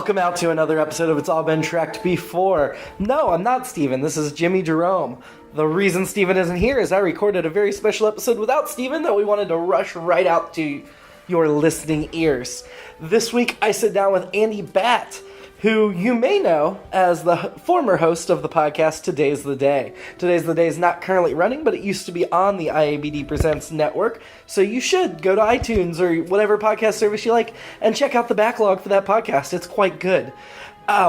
Welcome out to another episode of It's All Been Trekked Before. No, I'm not Steven. This is Jimmy-Jerome. The reason Steven isn't here is I recorded a very special episode without Steven that we wanted to rush right out to your listening ears. This week, I sit down with Andy Batt, who you may know as the former host of the podcast Today's the Day. Today's the Day is not currently running, but it used to be on the IABD Presents network, so you should go to iTunes or whatever podcast service you like and check out the backlog for that podcast. It's quite good.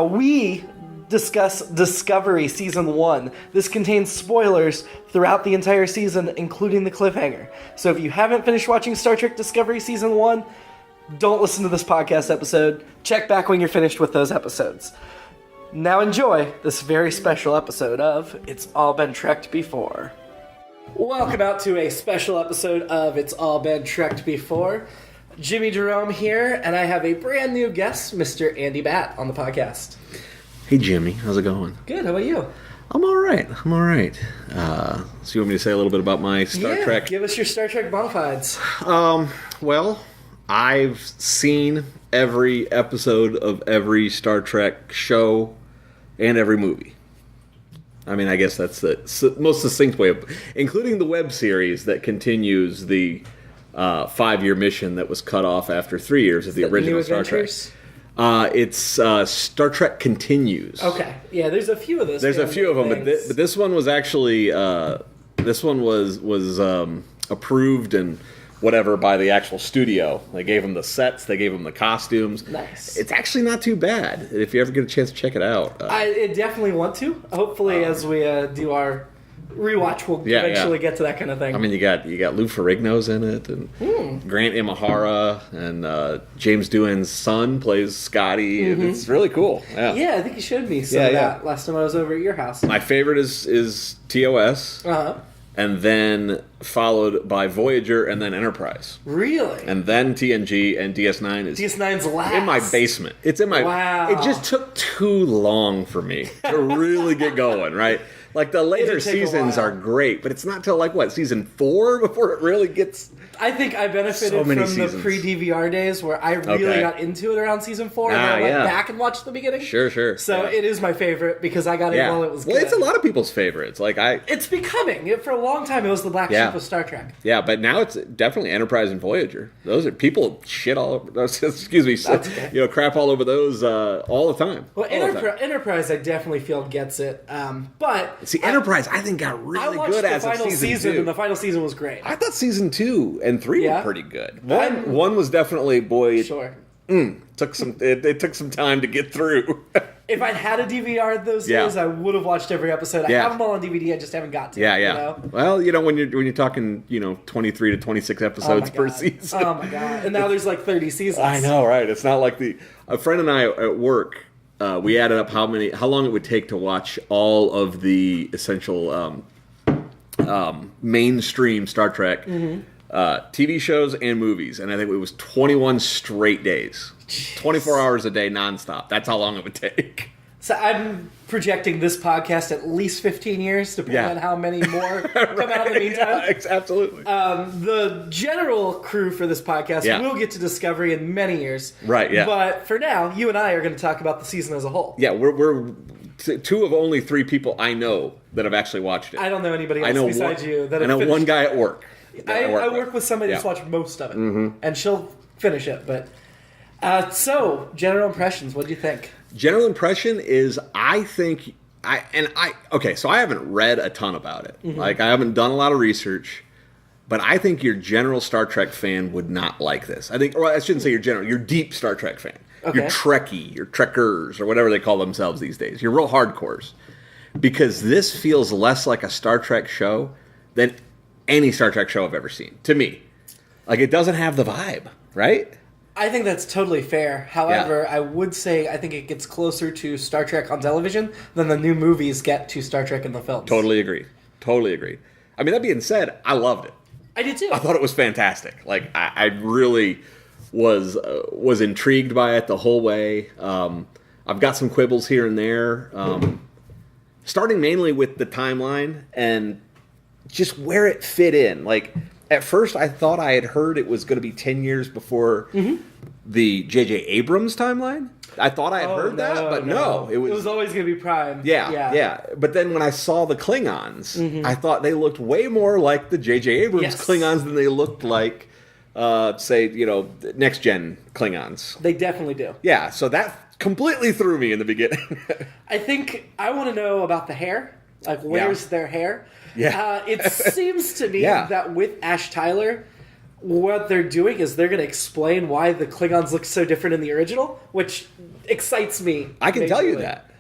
We discuss Discovery Season 1. This contains spoilers throughout the entire season, including the cliffhanger. So if you haven't finished watching Star Trek Discovery Season 1, don't listen to this podcast episode. Check back when you're finished with those episodes. Now enjoy this very special episode of It's All Been Trekked Before. Welcome out to a special episode of It's All Been Trekked Before. Jimmy-Jerome here, and I have a brand new guest, Mr. Andy Batt, on the podcast. Hey Jimmy, how's it going? Good, how about you? I'm alright. So you want me to say a little bit about my Star Trek? Give us your Star Trek bona fides. Well, I've seen every episode of every Star Trek show and every movie. I mean, I guess that's the most succinct way of, including the web series that continues the 5-year mission that was cut off after 3 years of the original Star Trek. It's Star Trek Continues. Okay, yeah, there's a few of those. There's a few of them, but this one was actually was approved and whatever by the actual studio. They gave them the sets, they gave them the costumes. Nice. It's actually not too bad if you ever get a chance to check it out. I definitely want to. Hopefully, as we do our rewatch, we'll eventually get to that kind of thing. I mean, you got Lou Ferrigno's in it, and Grant Imahara, and James Doohan's son plays Scotty. Mm-hmm. It's really cool. Yeah, I think you showed me some of that last time I was over at your house. My favorite is TOS. And then followed by Voyager, and then Enterprise. Really? And then TNG, and DS9 is DS9's last. in my basement. It's in my. Wow. It just took too long for me to really get going. Right, like the later seasons are great, but it's not till season 4 before it really gets. I think I benefited from the pre-DVR days where I really got into it around season 4, and then I went back and watched the beginning. Sure. So it is my favorite because I got it while it was good. Well, it's a lot of people's favorites. It's becoming. For a long time, it was the black sheep of Star Trek. Yeah, but now it's definitely Enterprise and Voyager. Those are people shit all over those. Excuse me, crap all over those all the time. Well, Enterprise, I definitely feel gets it. But see, Enterprise, I think got really good as a season 2. And the final season was great. I thought season 2 and 3 were pretty good. One was definitely it took some time to get through. If I'd had a DVR those days, I would have watched every episode. I have them all on DVD. I just haven't got to. You know? Well, when you're talking 23 to 26 episodes per season. Oh my god! And now there's 30 seasons. I know, right? It's not like a friend and I at work. We added up how long it would take to watch all of the essential mainstream Star Trek. Mm-hmm. TV shows and movies, and I think it was 21 straight days. Jeez. 24 hours a day nonstop. That's how long it would take. So I'm projecting this podcast at least 15 years, depending on how many more come out in the meantime. Yeah, absolutely. The general crew for this podcast will get to Discovery in many years. Right, yeah. But for now, you and I are going to talk about the season as a whole. Yeah, we're 2 of only 3 people I know that have actually watched it. I don't know anybody else besides you that have finished. I know one guy at work. I work with somebody that's watched most of it, and she'll finish it. But so, general impressions. What do you think? General impression is, so I haven't read a ton about it. Mm-hmm. I haven't done a lot of research, but I think your general Star Trek fan would not like this. I shouldn't say your deep Star Trek fan. Okay. Your Trekkie, your Trekkers, or whatever they call themselves these days. Your real hardcores. Because this feels less like a Star Trek show than any Star Trek show I've ever seen, to me. It doesn't have the vibe, right? I think that's totally fair. However, I would say I think it gets closer to Star Trek on television than the new movies get to Star Trek in the films. Totally agree. I mean, that being said, I loved it. I did too. I thought it was fantastic. I really was intrigued by it the whole way. I've got some quibbles here and there, starting mainly with the timeline and just where it fit in. At first, I thought I had heard it was going to be 10 years before the J.J. Abrams timeline. I thought I had heard that, but no. It was always going to be Prime. Yeah. But then when I saw the Klingons, I thought they looked way more like the J.J. Abrams Klingons than they looked like, say, next-gen Klingons. They definitely do. Yeah, so that completely threw me in the beginning. I think I want to know about the hair. Like, where's their hair? Yeah. It seems to me that with Ash Tyler, what they're doing is they're going to explain why the Klingons look so different in the original, which excites me. I can tell you that.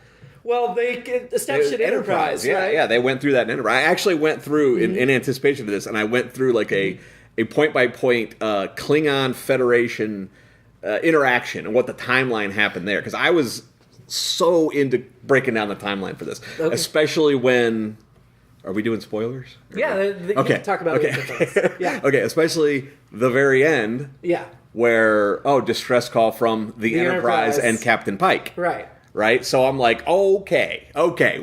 Well, they established an Enterprise, right? Yeah, they went through that in Enterprise. I actually went through, in anticipation of this, and I went through like a point-by-point Klingon Federation interaction and what the timeline happened there. Because I was so into breaking down the timeline for this. Okay. Especially when... Are we doing spoilers? Yeah, you can talk about it. Yeah. Okay, especially the very end. Yeah. Where, distress call from the Enterprise and Captain Pike. Right? So I'm like, okay,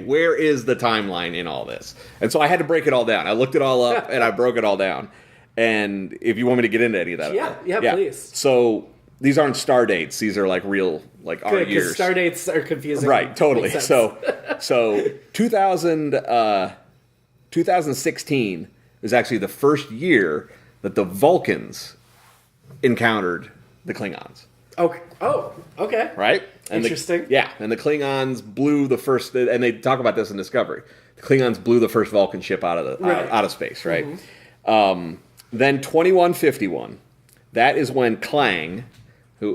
where is the timeline in all this? And so I had to break it all down. I looked it all up and I broke it all down. And if you want me to get into any of that. Yeah, please. So these aren't star dates. These are like real, like our Good, years. Star dates are confusing. Right, totally. So 2016 was actually the first year that the Vulcans encountered the Klingons. Okay. Oh, okay. Right? And interesting. And the Klingons blew the first, and they talk about this in Discovery. The Klingons blew the first Vulcan ship out of space, right? Then 2151, that is when Clang, I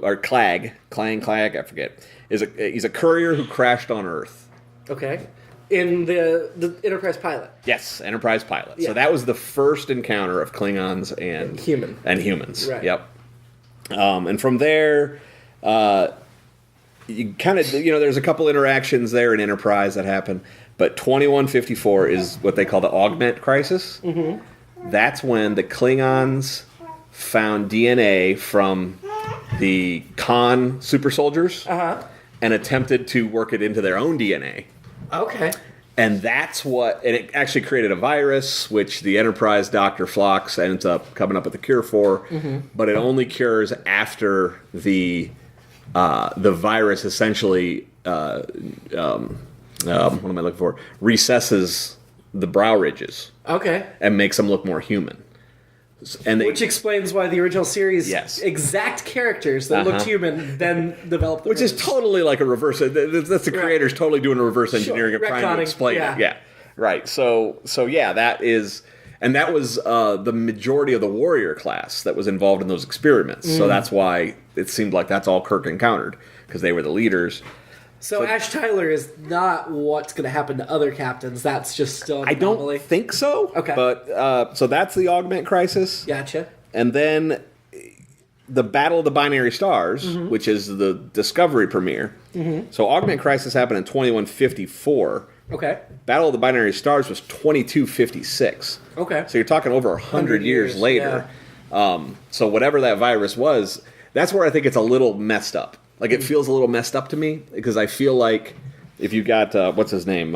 forget, he's a courier who crashed on Earth. Okay. In the Enterprise pilot. Yes, Enterprise pilot. Yeah. So that was the first encounter of Klingons and humans. Right. Yep. And from there, you kind of, there's a couple interactions there in Enterprise that happen, but 2154 is what they call the Augment Crisis. That's when the Klingons found DNA from the Khan super soldiers and attempted to work it into their own DNA. Okay. And and it actually created a virus, which the Enterprise Dr. Phlox ends up coming up with a cure for, but it only cures after the virus essentially, what am I looking for? Recesses the brow ridges. Okay. And makes them look more human. Which explains why the original series exact characters that looked human then developed the Which is totally like a reverse. That's the creators totally doing a reverse engineering of trying to explain it. Yeah. Right. So that is... And that was the majority of the warrior class that was involved in those experiments. So that's why it seemed like that's all Kirk encountered, because they were the leaders. So Ash Tyler is not what's going to happen to other captains. That's just still an anomaly. I don't think so. Okay. But so that's the Augment Crisis. Gotcha. And then the Battle of the Binary Stars, which is the Discovery premiere. So Augment Crisis happened in 2154. Okay. Battle of the Binary Stars was 2256. Okay. So you're talking over 100 years later. Yeah. So whatever that virus was, that's where I think it's a little messed up. Like, it feels a little messed up to me, because I feel like if you got, what's his name?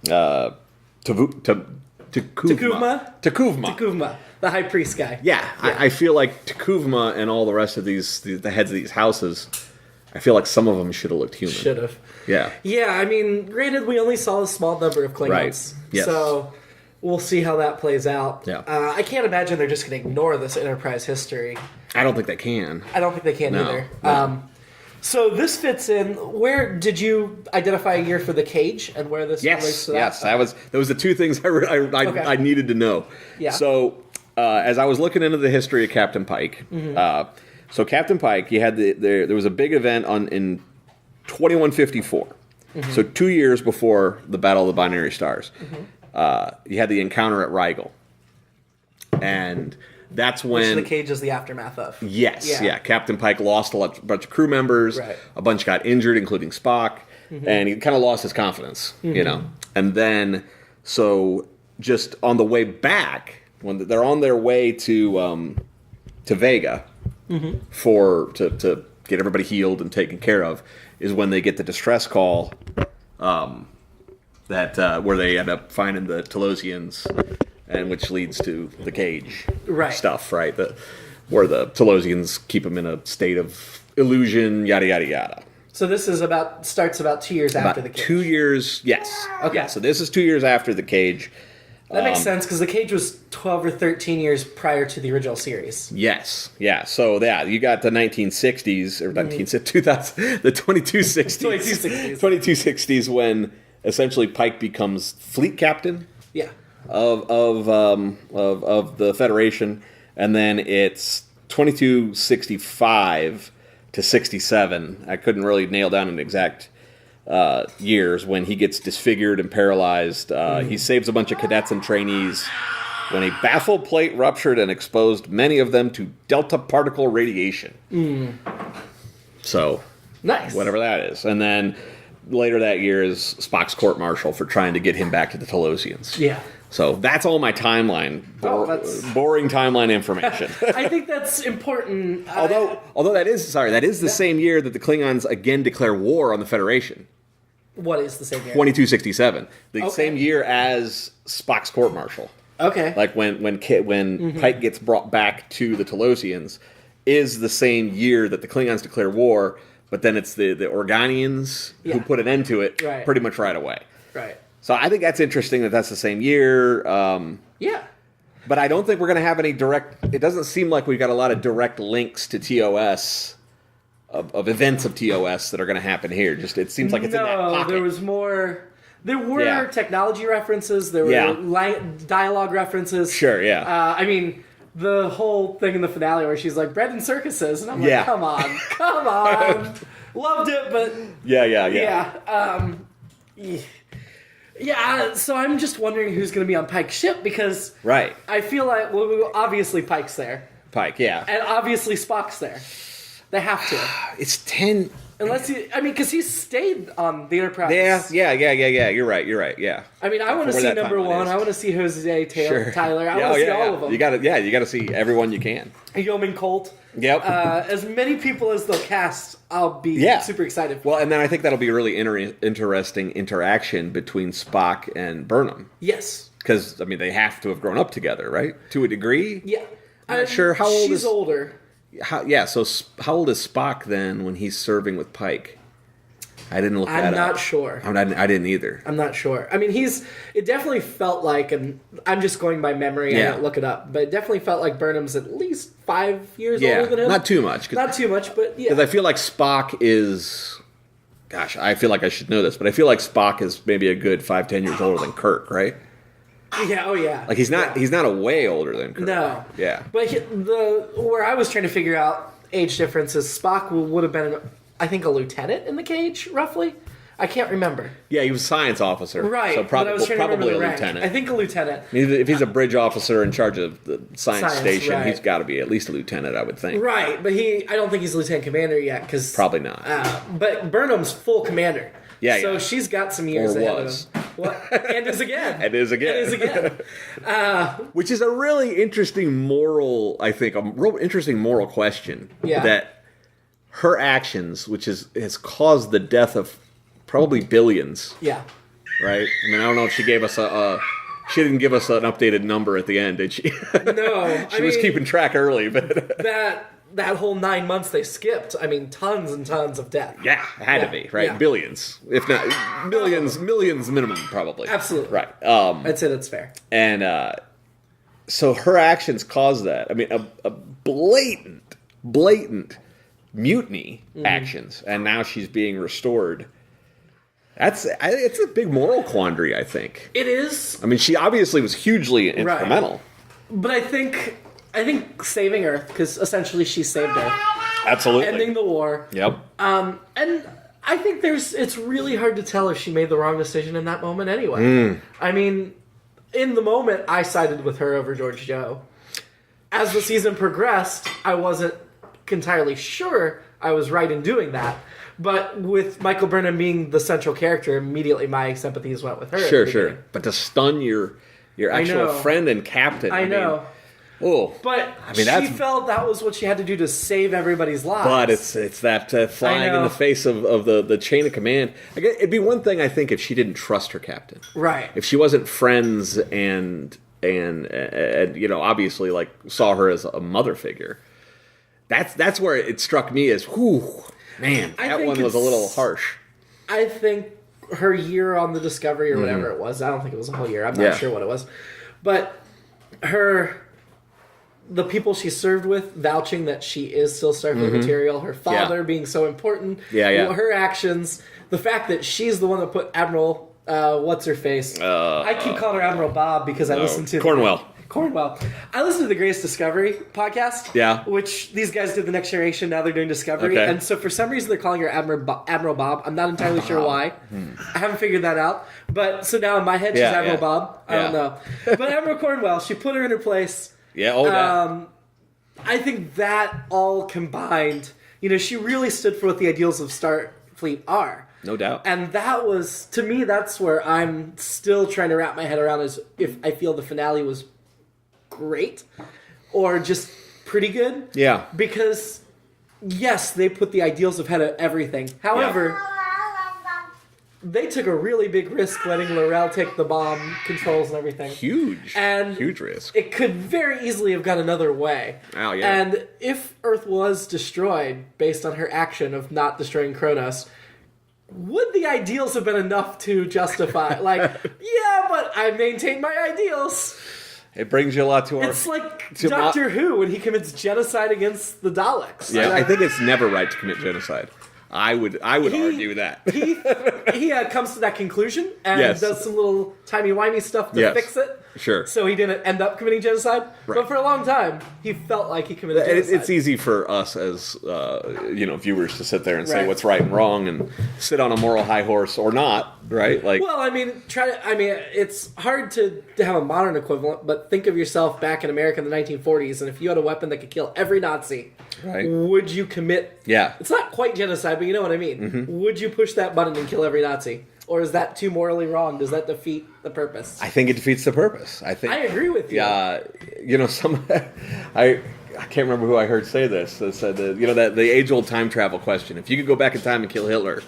Takuvma. Takuvma, the high priest guy. Yeah. I feel like Takuvma and all the rest of the heads of these houses, I feel like some of them should have looked human. Should have. Yeah. Yeah, I mean, granted, we only saw a small number of Klingons. Right. Yes. So we'll see how that plays out. Yeah. I can't imagine they're just going to ignore this Enterprise history. I don't think they can. I don't think they can either. No. So this fits in. Where did you identify a year for the cage and where this relates to that? Yes, those was the two things I needed to know. Yeah. So as I was looking into the history of Captain Pike, so Captain Pike, he had there was a big event in 2154. So 2 years before the Battle of the Binary Stars, you had the encounter at Rigel, and that's when... Which the cage is the aftermath of. Yes, yeah. Captain Pike lost a bunch of crew members. Right. A bunch got injured, including Spock. And he kind of lost his confidence, And then, so just on the way back, when they're on their way to Vega to get everybody healed and taken care of, is when they get the distress call where they end up finding the Telosians, and which leads to the cage stuff, right? where the Telosians keep him in a state of illusion, yada yada yada. So this is starts about 2 years after the Cage. 2 years, yes. Okay. Yeah, so this is 2 years after the Cage. That makes sense, because the Cage was 12 or 13 years prior to the original series. Yes, yeah. So yeah, you got the 1960s or 2000, the 2260s, 2260s when essentially Pike becomes fleet captain. Yeah. Of the Federation, and then it's 2265 to 67. I couldn't really nail down an exact years when he gets disfigured and paralyzed. He saves a bunch of cadets and trainees when a baffle plate ruptured and exposed many of them to delta particle radiation. So, nice. Whatever that is. And then later that year is Spock's court-martial for trying to get him back to the Telosians. Yeah. So that's all my timeline. Boring timeline information. I think that's important. Although that is the same year that the Klingons again declare war on the Federation. What is the same year? 2267. The same year as Spock's court-martial. Okay. Like when Pike gets brought back to the Telosians is the same year that the Klingons declare war, but then it's the Organians who put an end to it pretty much right away. Right. So I think that's interesting that that's the same year. Yeah. But I don't think we're going to have any direct... It doesn't seem like we've got a lot of direct links to TOS, of events of TOS that are going to happen here. Just it seems like it's in that pocket. There was more... There were technology references. There were dialogue references. Sure, yeah. I mean, the whole thing in the finale where she's like, bread and circuses. And I'm like, come on. Loved it, but... Yeah. Yeah, so I'm just wondering who's going to be on Pike's ship, because I feel like, obviously Pike's there. Pike, yeah. And obviously Spock's there. They have to. It's 10... because he stayed on the Enterprise. Yeah. You're right, yeah. I mean, I want to see number one. I want to see Jose Tyler. I want to see all of them. You got to see everyone you can. Yeoman Colt. Yep. As many people as they'll cast, I'll be super excited for. Well, and then I think that'll be a really interesting interaction between Spock and Burnham. Yes. Because, I mean, they have to have grown up together, right? To a degree? Yeah. I'm not sure how old she's older. So how old is Spock then when he's serving with Pike? I didn't look that up. I'm not sure. I didn't either. I'm not sure. I mean, it definitely felt like, and I'm just going by memory, I didn't look it up, but it definitely felt like Burnham's at least 5 years older than him. Not too much. Not too much, but yeah. Because I feel like Spock is... Gosh, I feel like I should know this, but I feel like Spock is maybe a good 5-10 years older than Kirk, right? Yeah, oh yeah. Like he's not a way older than Kirk. No. Yeah. But where I was trying to figure out age differences, Spock would have been, I think, a lieutenant in the Cage, roughly. I can't remember. Yeah, he was a science officer. Right. So probably a rank. lieutenant. I think a lieutenant. If he's a bridge officer in charge of the science station, he's got to be at least a lieutenant, I would think. Right, but I don't think he's a lieutenant commander yet. Probably not. But Burnham's full commander. Yeah, so she's got some years ahead of him. And is again. Which is a really interesting moral, I think, a real interesting moral question. Yeah. That her actions, which has caused the death of probably billions. Yeah. Right? I mean, I don't know if she gave us she didn't give us an updated number at the end, did she? No. She was keeping track early, but... That whole 9 months they skipped, I mean, tons and tons of death. Yeah, had to be, right? Yeah. Billions. If not, millions minimum, probably. Absolutely. Right. I'd say that's fair. And so her actions caused that. I mean, a blatant mutiny actions, and now she's being restored. It's a big moral quandary, I think. It is. I mean, she obviously was hugely instrumental. But I think saving Earth, because essentially she saved Earth. Absolutely. Ending the war. Yep. And I think it's really hard to tell if she made the wrong decision in that moment anyway. I mean, in the moment, I sided with her over George Joe. As the season progressed, I wasn't entirely sure I was right in doing that. But with Michael Burnham being the central character, immediately my sympathies went with her. Sure. But to stun your actual friend and captain. I know. Oh, but she felt that was what she had to do to save everybody's lives. But it's that flying in the face of the chain of command. It'd be one thing, I think, if she didn't trust her captain. Right. If she wasn't friends and obviously like saw her as a mother figure. That's where it struck me as, whew, man, that one was a little harsh. I think her year on the Discovery or whatever it was, I don't think it was a whole year. I'm not sure what it was. But the people she served with vouching that she is still Starfleet material, her father being so important, her actions, the fact that she's the one that put Admiral, what's-her-face? I keep calling her Admiral Bob because I listen to... Cornwell. I listened to the Greatest Discovery podcast, which these guys did the Next Generation, now they're doing Discovery, and so for some reason they're calling her Admiral Bob. I'm not entirely sure why. I haven't figured that out. But so now in my head she's Admiral Bob. I don't know. But Admiral Cornwell, she put her in her place. I think that all combined, she really stood for what the ideals of Starfleet are. No doubt. And that was, to me, that's where I'm still trying to wrap my head around, is if I feel the finale was great or just pretty good. Yeah. Because, yes, they put the ideals ahead of everything. However, they took a really big risk letting L'Rell take the bomb controls and everything. Huge risk. It could very easily have gone another way. Oh, yeah. And if Earth was destroyed based on her action of not destroying Kronos, would the ideals have been enough to justify? But I maintain my ideals. It brings you a lot to our... It's like Doctor Who when he commits genocide against the Daleks. Yeah, I think it's never right to commit genocide. I would argue that. he comes to that conclusion and does some little timey-wimey stuff to fix it. Sure. So he didn't end up committing genocide. Right. But for a long time, he felt like he committed genocide. It's easy for us as viewers to sit there and say what's right and wrong and sit on a moral high horse or not, right? It's hard to have a modern equivalent, but think of yourself back in America in the 1940s, and if you had a weapon that could kill every Nazi, would you commit... Yeah. It's not quite genocide, but you know what I mean. Mm-hmm. Would you push that button and kill every Nazi? Or is that too morally wrong? Does that defeat the purpose? I think it defeats the purpose. I agree with you. Yeah, I can't remember who I heard say this. That said, the age-old time travel question. If you could go back in time and kill Hitler,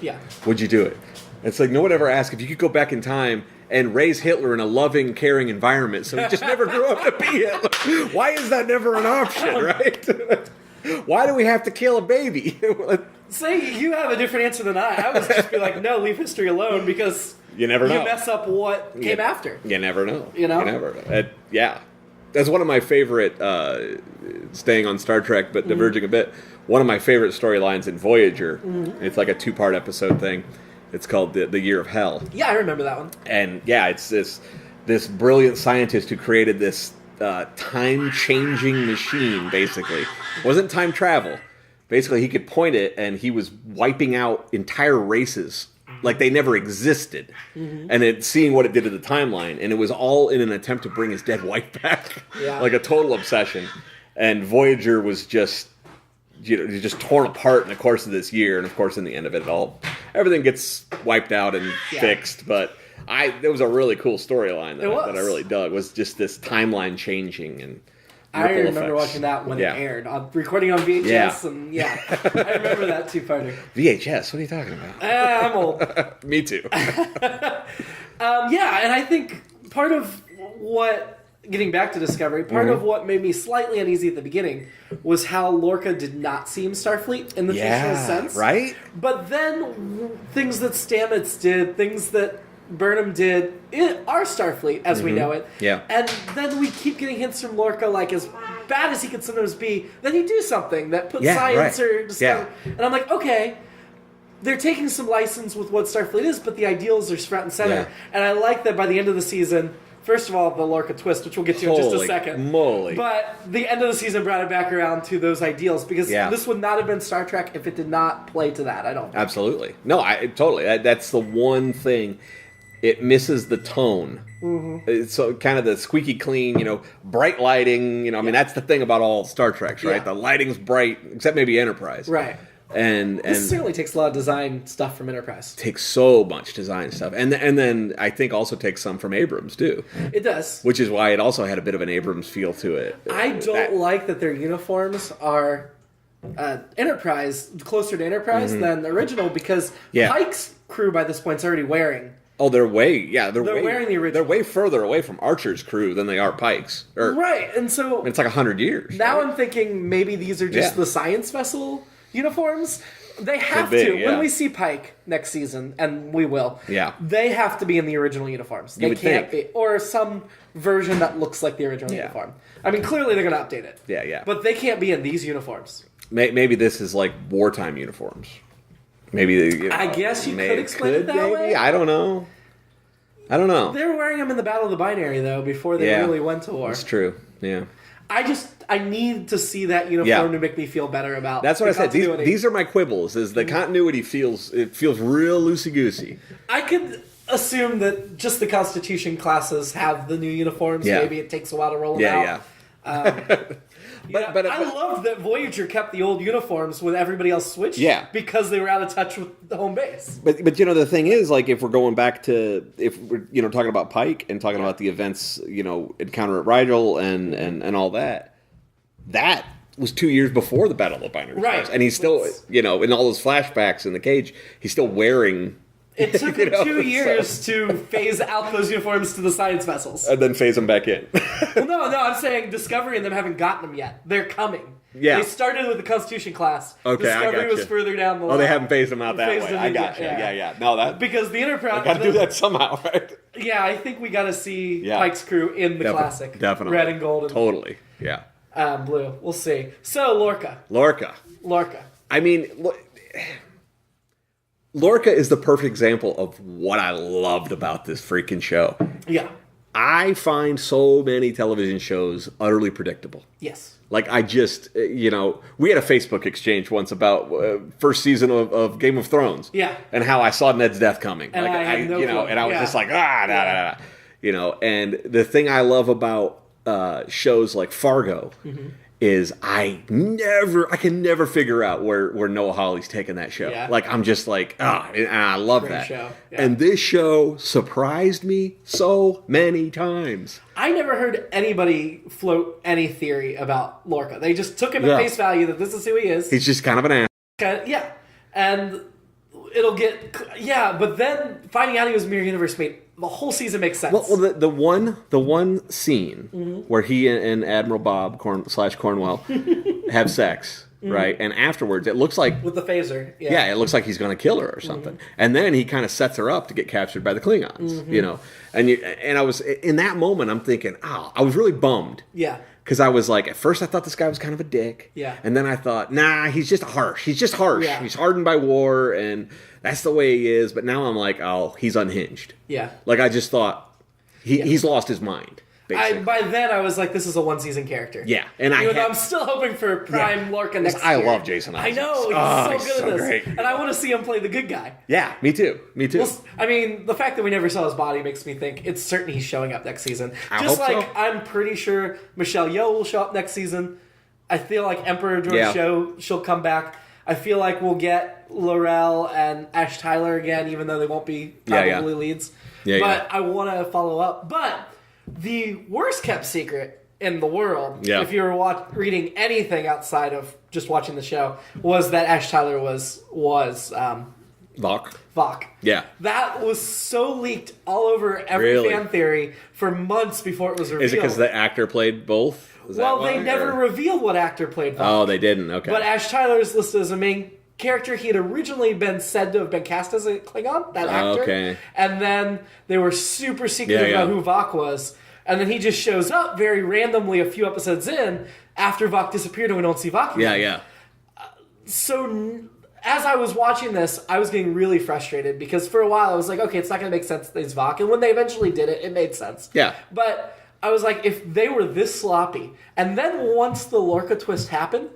would you do it? It's like no one ever asked if you could go back in time and raise Hitler in a loving, caring environment so he just never grew up to be Hitler. Why is that never an option, right? Why do we have to kill a baby? Say you have a different answer than I would just be like, no, leave history alone because you never know. You mess up what came after. You never know. You know? You never know. That's one of my favorite, staying on Star Trek but diverging a bit, one of my favorite storylines in Voyager. It's like a 2-part episode thing. It's called the Year of Hell. Yeah, I remember that one. And it's this brilliant scientist who created this time-changing machine, basically. It wasn't time travel. Basically, he could point it, and he was wiping out entire races like they never existed. And then seeing what it did to the timeline, and it was all in an attempt to bring his dead wife back. Like a total obsession. And Voyager was just torn apart in the course of this year, and of course, in the end of it all, everything gets wiped out and fixed, but... It was a really cool storyline that I really dug. Was just this timeline changing and I remember watching that when it aired, recording on VHS, and I remember that 2-parter. VHS? What are you talking about? I'm old. Me too. And I think part of what, getting back to Discovery, part of what made me slightly uneasy at the beginning was how Lorca did not seem Starfleet in the traditional sense. Right? But then things that Stamets did, things that Burnham did, are Starfleet as we know it. Yeah. And then we keep getting hints from Lorca, like as bad as he could sometimes be, that he'd do something that put science or discovery. And I'm like, okay, they're taking some license with what Starfleet is, but the ideals are front and center. And I like that by the end of the season, first of all, the Lorca twist, which we'll get to in just a second. Moly. But the end of the season brought it back around to those ideals, because this would not have been Star Trek if it did not play to that, I don't think. Absolutely. No, totally. That's the one thing. It misses the tone. It's so kind of the squeaky clean, bright lighting. That's the thing about all Star Treks, right? The lighting's bright, except maybe Enterprise. Right. And this certainly takes a lot of design stuff from Enterprise. Takes so much design stuff. And then I think also takes some from Abrams, too. It does. Which is why it also had a bit of an Abrams feel to it. I don't like that their uniforms are Enterprise, closer to Enterprise than the original, because Pike's crew by this point is already wearing Oh, they're wearing the original. They're way further away from Archer's crew than they are Pike's. Right, and so it's like 100 years. Now right? I'm thinking maybe these are just the science vessel uniforms. They have Could be, to. When we see Pike next season, and we will, they have to be in the original uniforms. They can't be. Or some version that looks like the original uniform. I mean, clearly they're going to update it. Yeah. But they can't be in these uniforms. Maybe this is like wartime uniforms. Maybe I guess you could explain it that way. I don't know. They were wearing them in the Battle of the Binary, though, before they really went to war. That's true, yeah. I need to see that uniform to make me feel better about. That's what I said. These are my quibbles. Is the continuity feels real loosey goosey. I could assume that just the Constitution classes have the new uniforms. Yeah. Maybe it takes a while to roll them out. But I love that Voyager kept the old uniforms when everybody else switched. Yeah. Because they were out of touch with the home base. But the thing is, like, if we're going back to if we're talking about Pike and talking about the events, encounter at Rigel and all that, that was 2 years before the Battle of the Binary Stars. And he's still in all those flashbacks in the cage, he's still wearing. It took them 2 years to phase out those uniforms to the science vessels. And then phase them back in. Well, no, I'm saying Discovery and them haven't gotten them yet. They're coming. Yeah. They started with the Constitution class. Okay, Discovery was further down the line. Oh, they haven't phased them out that way. I got you. Yeah. No, that... Because the Enterprise... got to do that somehow, right? Yeah, I think we got to see Pike's crew in the classic. Definitely. Red and gold. Totally, yeah. Blue. We'll see. So, Lorca. I mean... Lorca is the perfect example of what I loved about this freaking show. Yeah. I find so many television shows utterly predictable. Yes. Like, I just, we had a Facebook exchange once about first season of Game of Thrones. Yeah. And how I saw Ned's death coming. And like, I had no clue. And I was just like, and the thing I love about shows like Fargo is I can never figure out where Noah Hawley's taking that show. Yeah. Like, I'm just like, and I love that. Show. Yeah. And this show surprised me so many times. I never heard anybody float any theory about Lorca. They just took him at face value that this is who he is. He's just kind of an ass. Yeah. And it'll get... Yeah, but then finding out he was Mirror Universe made the whole season makes sense. Well, the one scene where he and Admiral Bob Cornwell have sex, right? And afterwards, it looks like with the phaser. Yeah, it looks like he's going to kill her or something. And then he kind of sets her up to get captured by the Klingons, And I was in that moment, I'm thinking, I was really bummed. Yeah. Because I was like, at first I thought this guy was kind of a dick. Yeah. And then I thought, nah, he's just harsh. Yeah. He's hardened by war, and that's the way he is. But now I'm like, he's unhinged. Yeah. Like, I just thought, he's lost his mind, basically. By then, I was like, this is a one-season character. Yeah. And I'm still hoping for Prime Lorca next year. I love Jason Isaacs. I know, he's so good at this. Great. And I want to see him play the good guy. Yeah, me too. Well, I mean, the fact that we never saw his body makes me think it's certain he's showing up next season. I hope so. I'm pretty sure Michelle Yeoh will show up next season. I feel like Emperor George Show, she'll come back. I feel like we'll get Laurel and Ash Tyler again, even though they won't be probably leads. But I want to follow up. But the worst kept secret in the world, if you were reading anything outside of just watching the show, was that Ash Tyler was Vok. Yeah. That was so leaked all over every fan theory for months before it was revealed. Is it because the actor played both? They never revealed what actor played Vok. Oh, they didn't. Okay. But Ash Tyler is listed as a main character. He had originally been said to have been cast as a Klingon, that actor. Okay. And then they were super secretive about who Vok was. And then he just shows up very randomly a few episodes in after Vok disappeared and we don't see Vok again. Yeah. So as I was watching this, I was getting really frustrated because for a while I was like, okay, it's not going to make sense that he's Vok. And when they eventually did it, it made sense. Yeah. But I was like, if they were this sloppy, and then once the Lorca twist happened,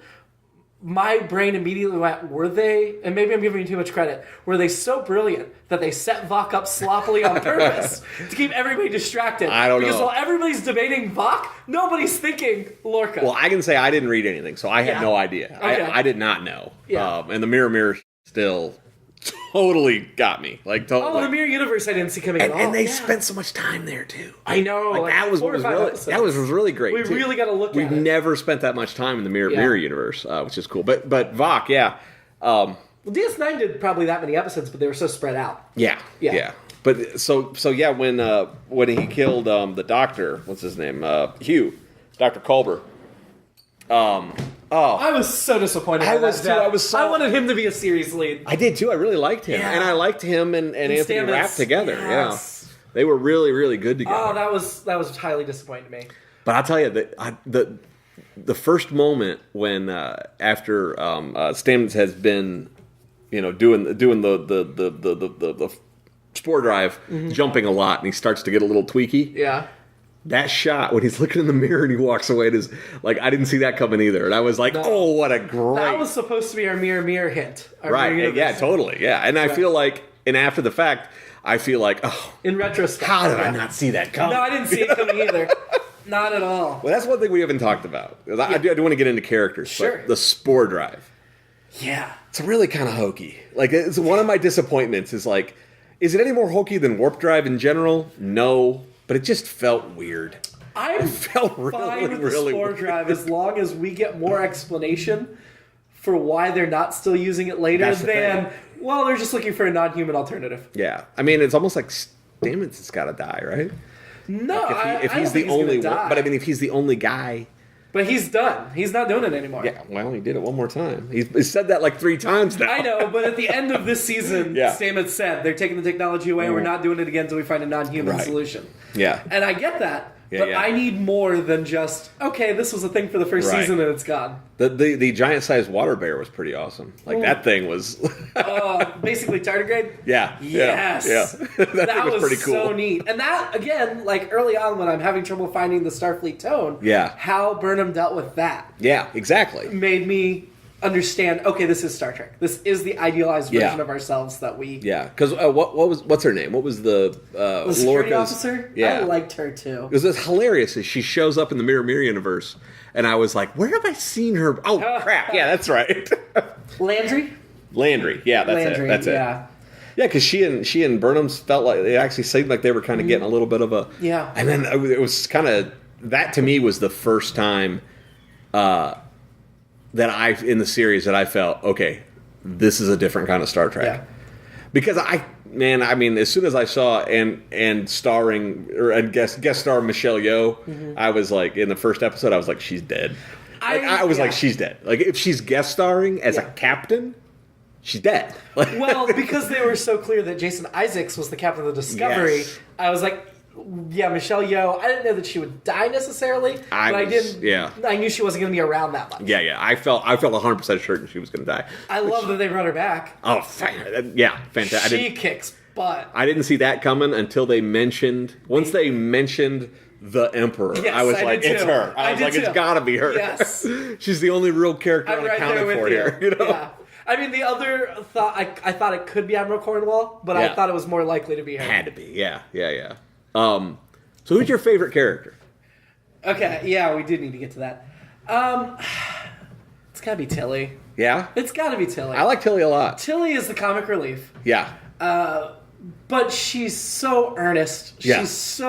my brain immediately went, were they, and maybe I'm giving you too much credit, were they so brilliant that they set Vok up sloppily on purpose to keep everybody distracted? I don't know. Because while everybody's debating Vok, nobody's thinking Lorca. Well, I can say I didn't read anything, so I had no idea. Okay. I did not know. Yeah. And the Mirror still totally got me. Like, totally. Oh, the Mirror Universe I didn't see coming at all. And they spent so much time there, too. I know. Like that was really great, We really got to look at it. We've never spent that much time in the Mirror Universe, which is cool. But Vok, well, DS9 did probably that many episodes, but they were so spread out. Yeah. But so yeah, when he killed the doctor, what's his name? Hugh, Dr. Culber. I was so disappointed. I was too. I wanted him to be a series lead. I did too. I really liked him, and I liked him and Anthony Rapp together. Yes. Yeah, they were really, really good together. Oh, that was highly disappointing to me. But I'll tell you that the first moment when after Stamets has been, doing the spore drive, jumping a lot, and he starts to get a little tweaky. Yeah. That shot when he's looking in the mirror and he walks away, is like, I didn't see that coming either, and I was like, oh, what a great! That was supposed to be our mirror hint, right? Yeah, totally. Yeah, and I feel like, and after the fact, I feel like, oh, in retrospect, how did I not see that coming? No, I didn't see it coming either. Not at all. Well, that's one thing we haven't talked about. I do want to get into characters. Sure. But the spore drive. Yeah. It's really kind of hokey. Like, it's one of my disappointments is like, is it any more hokey than warp drive in general? No. But it just felt weird. I felt fine with the spore drive as long as we get more explanation for why they're not still using it later than, well, they're just looking for a non-human alternative. Yeah. I mean, it's almost like Stamets has got to die, right? No, like if he's the only one. But I mean, if he's the only guy. But he's done. He's not doing it anymore. Yeah, well, he did it one more time. He's said that like 3 times now. I know, but at the end of this season, Stamets said, they're taking the technology away, we're not doing it again until we find a non-human solution. Yeah. And I get that. But I need more than just, okay, this was a thing for the first season and it's gone. The giant-sized water bear was pretty awesome. Like, that thing was... basically tardigrade? Yeah. Yes. Yeah. that was pretty cool. So neat. And that, again, like early on when I'm having trouble finding the Starfleet tone, how Burnham dealt with that. Yeah, exactly. Made me understand, okay, this is Star Trek. This is the idealized version of ourselves that we... Yeah, because what's her name? What was the security officer? Yeah. I liked her, too. It was hilarious as she shows up in the Mirror universe, and I was like, where have I seen her? Oh, crap, yeah, that's right. Landry, yeah, that's it. Yeah, because she and Burnham's felt like, they actually seemed like they were kind of getting a little bit of a... Yeah. And then it was kind of... That, to me, was the first time... that in the series that I felt, okay, this is a different kind of Star Trek. Yeah. Because I mean, as soon as I saw and starring or guest star Michelle Yeoh, I was like, in the first episode, I was like, she's dead. I was like, she's dead. Like, if she's guest starring as a captain, she's dead. Well, because they were so clear that Jason Isaacs was the captain of the Discovery, I was like, yeah, Michelle Yeoh. I didn't know that she would die necessarily, but I didn't. Yeah, I knew she wasn't going to be around that much. Yeah. I felt 100% certain she was going to die. I love that they brought her back. Oh, yeah, fantastic. She kicks butt. I didn't see that coming until they mentioned the Emperor. Yes, I was like, it's her. I was like, it's got to be her. Yes, she's the only real character I'm accounted for here. Yeah. I mean, the other thought I thought it could be Admiral Cornwall, but I thought it was more likely to be her. Had to be. Yeah. So who's your favorite character? Okay, yeah, we did need to get to that. It's gotta be Tilly. Yeah? It's gotta be Tilly. I like Tilly a lot. Tilly is the comic relief. Yeah. But she's so earnest. She's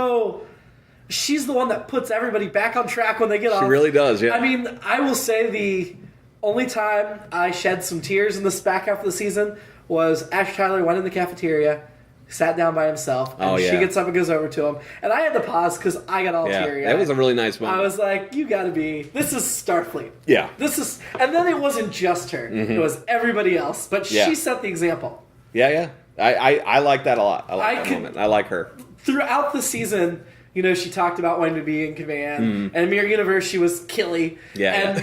she's the one that puts everybody back on track when they get off. She really does, yeah. I mean, I will say the only time I shed some tears in this back half of the season was Ash Tyler went in the cafeteria, sat down by himself, and she gets up and goes over to him. And I had to pause because I got all teary-eyed. That was a really nice moment. I was like, you gotta be... This is Starfleet. Yeah. And then it wasn't just her. It was everybody else. But she set the example. Yeah. I like that a lot. I like that moment. I like her. Throughout the season... she talked about wanting to be in command. And in Mirror Universe, she was Killy. Yeah.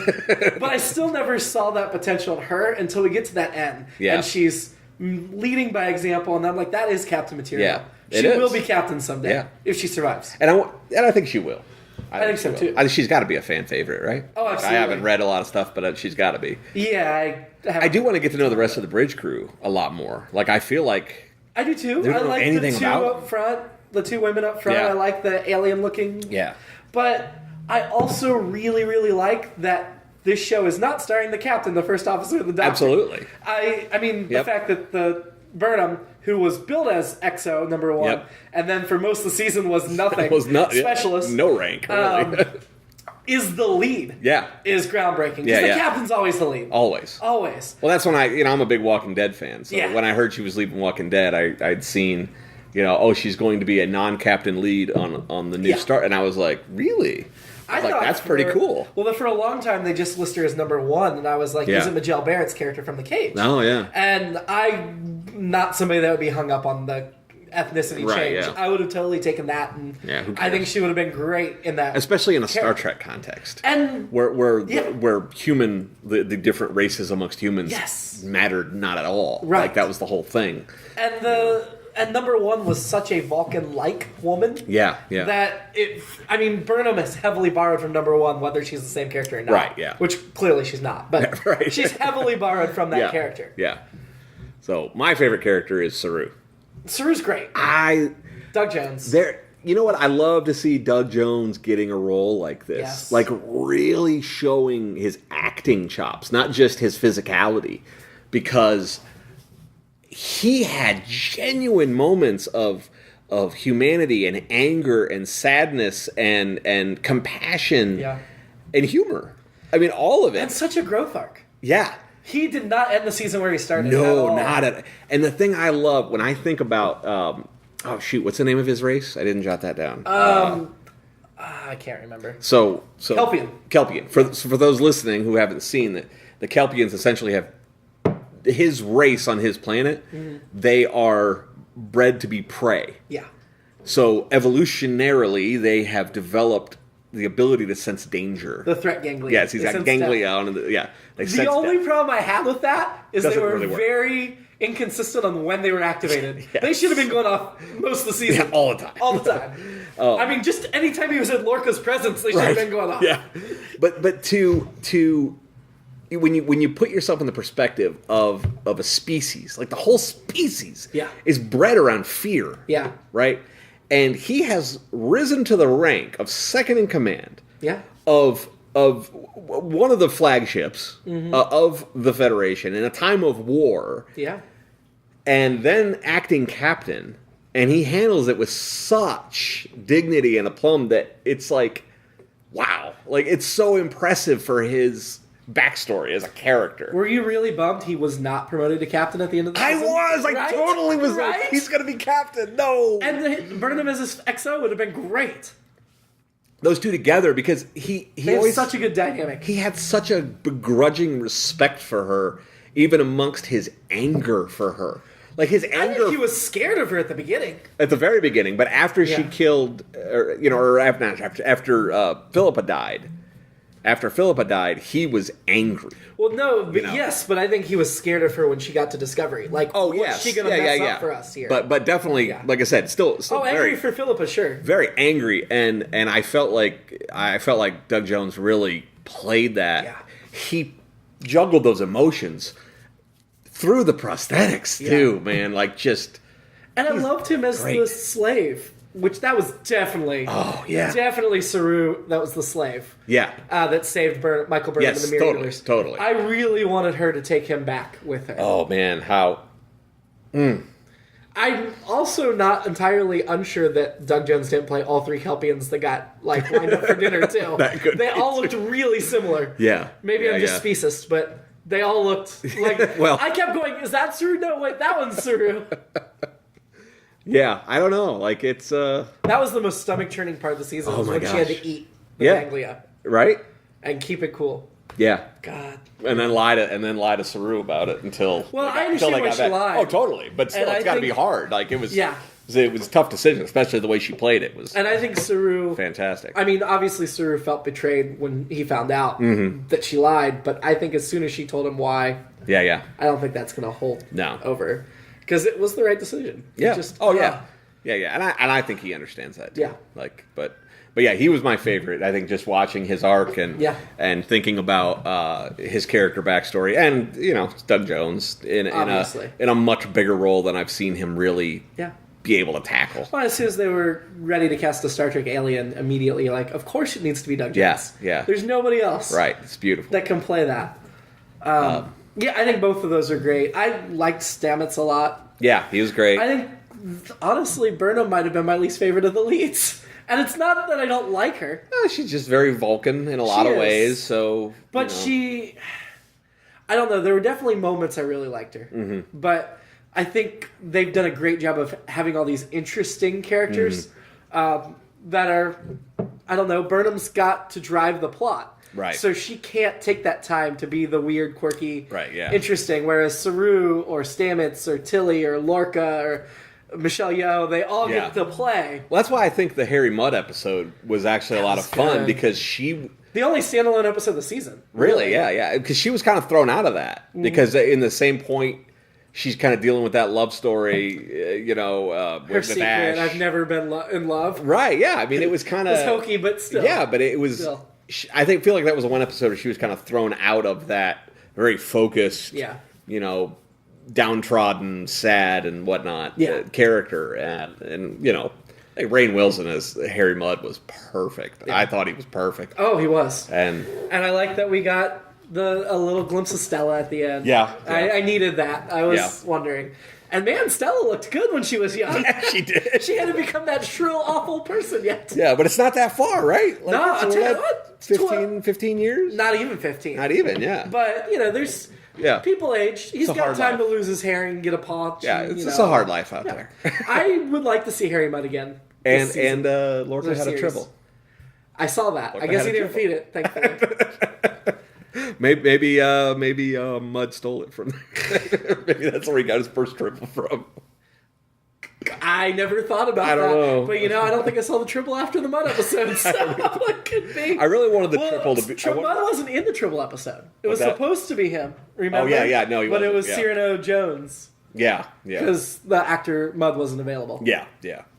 But I still never saw that potential in her until we get to that end. Yeah. And she's leading by example, and I'm like, that is captain material. Yeah, she will be captain someday if she survives. And I think she will. I think so too. I think she's got to be a fan favorite, right? Oh, absolutely. I haven't read a lot of stuff, but she's got to be. Yeah, I do want to get to know the rest of the bridge crew a lot more. Like, I feel like I do too. I like the two up front, the 2 women up front. I like the alien looking. Yeah. But I also really, really like that this show is not starring the captain, the first officer of the Doctor. Absolutely. I mean, the fact that the Burnham, who was billed as XO #1, and then for most of the season was nothing, specialist, no rank, really, is the lead. Yeah, is groundbreaking. Because the captain's always the lead. Always. Well, that's when I'm a big Walking Dead fan. So when I heard she was leaving Walking Dead, I'd seen she's going to be a non-captain lead on the new Star, and I was like, really? I was like, that's pretty cool. Well, for a long time they just listed her as number 1, and I was like, isn't Majel Barrett's character from The Cage? Oh yeah. And I'm not somebody that would be hung up on the attitude change. Yeah. I would have totally taken that, and I think she would have been great in that, especially in a Star Trek context, and where the different races amongst humans mattered not at all. Right, like that was the whole thing. And number 1 was such a Vulcan-like woman. Yeah. That Burnham is heavily borrowed from number 1, whether she's the same character or not. Right. Yeah. Which clearly she's not, but she's heavily borrowed from that character. Yeah. So my favorite character is Saru. Saru's great. Doug Jones. You know what? I love to see Doug Jones getting a role like this. Yes. Like really showing his acting chops, not just his physicality. Because he had genuine moments of humanity and anger and sadness and compassion and humor. I mean, all of it. And such a growth arc. Yeah. He did not end the season where he started. No, not at all. And the thing I love when I think about, what's the name of his race? I didn't jot that down. I can't remember. So Kelpian. For those listening who haven't seen it, the Kelpians essentially have his race on his planet. Mm-hmm. They are bred to be prey. Yeah. So evolutionarily, they have developed the ability to sense danger. The threat ganglia. Yes, he's got ganglia on. The only problem I had with that is they were very inconsistent on when they were activated. Yes. They should have been going off most of the season. Yeah, all the time. All the time. Just anytime he was in Lorca's presence, they should have been going off. Yeah. But to when you put yourself in the perspective of a species, like the whole species is bred around fear. Yeah. Right? And he has risen to the rank of second in command of one of the flagships of the Federation in a time of war. Yeah. And then acting captain. And he handles it with such dignity and aplomb that it's like, wow. Like, it's so impressive for his backstory as a character. Were you really bummed he was not promoted to captain at the end of the season? I totally was like, he's going to be captain. No. And Burnham as his XO would have been great. Those two together, because he always such a good dynamic. He had such a begrudging respect for her, even amongst his anger for her. Like his anger. I think he was scared of her at the beginning. At the very beginning, but after she killed, after Philippa died. After Philippa died, he was angry. Well, no, but but I think he was scared of her when she got to Discovery. Like, what's she going to mess up for us here? But definitely, like I said, still angry for Philippa, sure. Very angry, and I felt like Doug Jones really played that. Yeah. He juggled those emotions through the prosthetics too, man. Like just, and I loved him as the slave. Which that was definitely, definitely Saru. That was the slave, that saved Michael Burnham in the Mirror Universe. Totally. I really wanted her to take him back with her. Oh man, how? I'm also not entirely unsure that Doug Jones didn't play all 3 Kelpians that got lined up for dinner too. They all looked really similar. Yeah, maybe I'm just speciest, but they all looked like. Well, I kept going, "Is that Saru? No, wait, that one's Saru." Yeah, I don't know. Like it's that was the most stomach churning part of the season. Was when she had to eat the ganglia, right, and keep it cool. Yeah, God, and then lie to Saru about it until. Well, I understand why she lied. Oh, totally, but still, it's got to be hard. Like it was. Yeah. It was a tough decision, especially the way she played it. And I think Saru... Fantastic. I mean, obviously Saru felt betrayed when he found out that she lied, but I think as soon as she told him why... I don't think that's going to hold over. Because it was the right decision. Yeah. And I think he understands that, too. Yeah. But yeah, he was my favorite. I think just watching his arc and thinking about his character backstory. And, Doug Jones in a much bigger role than I've seen him really... be able to tackle. Well, as soon as they were ready to cast a Star Trek alien, immediately of course it needs to be Doug Jones. Yeah. There's nobody else. Right, it's beautiful. That can play that. I think both of those are great. I liked Stamets a lot. Yeah, he was great. I think, honestly, Burnham might have been my least favorite of the leads. And it's not that I don't like her. She's just very Vulcan in a lot of ways, so... But she... I don't know, there were definitely moments I really liked her. Mm-hmm. But... I think they've done a great job of having all these interesting characters that are, I don't know, Burnham's got to drive the plot. Right. So she can't take that time to be the weird, quirky, yeah. interesting, whereas Saru or Stamets or Tilly or Lorca or Michelle Yeoh, they all get to play. Well, that's why I think the Harry Mudd episode was actually a lot of fun, because she... The only standalone episode of the season. Really, yeah. Because she was kind of thrown out of that. Because in the same point, she's kind of dealing with that love story, Her with secret, Ash. I've never been in love. Right, yeah. I mean, it was kind of... It was hokey, but still. Yeah, but it was... Still. Feel like that was the one episode where she was kind of thrown out of that very focused, downtrodden, sad, and whatnot character. And like Rainn Wilson as Harry Mudd was perfect. Yeah. I thought he was perfect. Oh, he was. And I like that we got a little glimpse of Stella at the end. Yeah. I needed that. I was wondering. And man, Stella looked good when she was young. Yeah, she did. She hadn't become that shrill, awful person yet. Yeah, but it's not that far, right? No, I'll tell you what. 15 years? Not even 15. Not even, yeah. But, there's... Yeah. People age. He's got time to lose his hair and get a paunch. Yeah, it's a hard life out there. I would like to see Harry Mudd again. And Lorca had a tribble. I saw that. Lorca I guess he didn't feed it, thankfully. Maybe Mudd stole it from there. Maybe that's where he got his first tribble from. I never thought about that. I don't know. But, I don't think I saw the triple after the Mudd episode, so it could be. I really wanted the triple to be... Mudd wasn't in the triple episode. It was supposed to be him, remember? Oh, yeah, no, he wasn't. But it was Cyrano Jones. Yeah. Because the actor Mudd wasn't available. Yeah.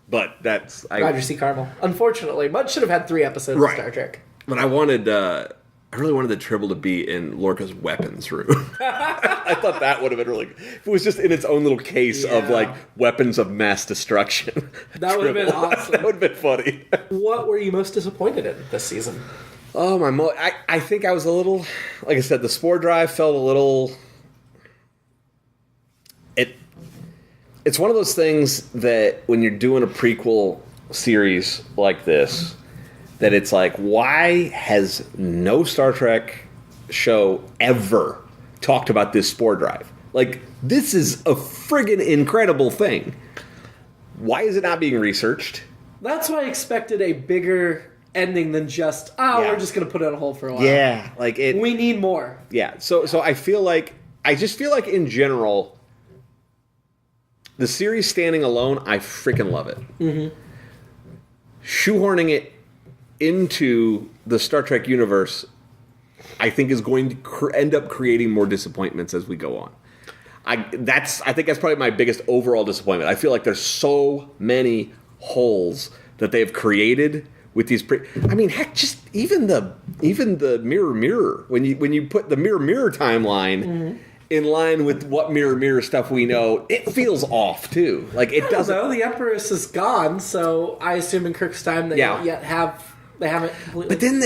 But that's... Roger C. Carmel. Unfortunately, Mudd should have had 3 episodes of Star Trek. But I really wanted the tribble to be in Lorca's weapons room. I thought that would have been really... If it was just in its own little case of, weapons of mass destruction. That would have been awesome. That would have been funny. What were you most disappointed in this season? Oh, I think I was a little... Like I said, the Spore Drive felt a little... It's one of those things that when you're doing a prequel series like this... that it's like, why has no Star Trek show ever talked about this Spore Drive? Like, this is a friggin' incredible thing. Why is it not being researched? That's why I expected a bigger ending than just, we're just going to put it on hold for a while. Yeah, like it... We need more. Yeah, so I feel like... I just feel like, in general, the series standing alone, I freaking love it. Mm-hmm. Shoehorning it into the Star Trek universe, I think is going to end up creating more disappointments as we go on. I think that's probably my biggest overall disappointment. I feel like there's so many holes that they've created with these. Heck, just even the mirror when you put the mirror timeline in line with what mirror stuff we know, it feels off too. Like it doesn't. No, the Empress is gone, so I assume in Kirk's time they don't yet have. They haven't completely... But then,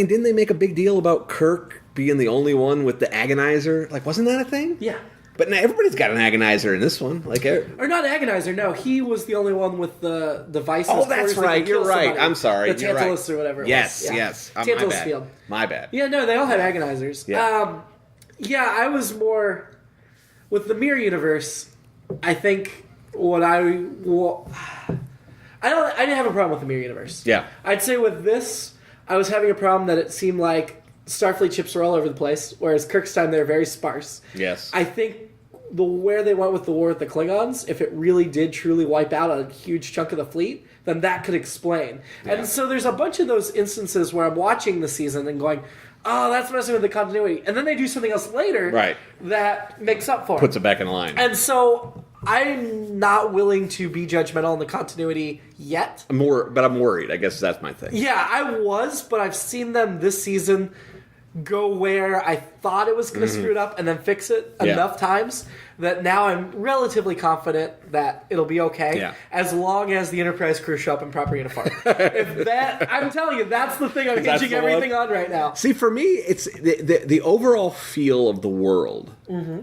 didn't they make a big deal about Kirk being the only one with the agonizer? Like, wasn't that a thing? Yeah. But now everybody's got an agonizer in this one. Like, or not agonizer, no. He was the only one with the devices. Oh, that's right. You're right. Somebody. I'm sorry. The Tantalus or whatever it was. Yes. Tantalus field. My bad. Yeah, no, they all had agonizers. Yeah. I was more... With the Mirror Universe, I think I didn't have a problem with the Mirror Universe. Yeah. I'd say with this, I was having a problem that it seemed like Starfleet ships were all over the place, whereas Kirk's time they're very sparse. Yes. I think where they went with the war with the Klingons, if it really did truly wipe out a huge chunk of the fleet, then that could explain. Yeah. And so there's a bunch of those instances where I'm watching the season and going, oh, that's messing with the continuity. And then they do something else later that makes up for it. Puts it back in line. And so I'm not willing to be judgmental on the continuity yet. But I'm worried. I guess that's my thing. Yeah, I was, but I've seen them this season go where I thought it was going to screw it up and then fix it enough times that now I'm relatively confident that it'll be okay as long as the Enterprise crew show up in proper uniform. I'm telling you, that's the thing I'm hinging everything on right now. See, for me, it's the overall feel of the world. Mm-hmm.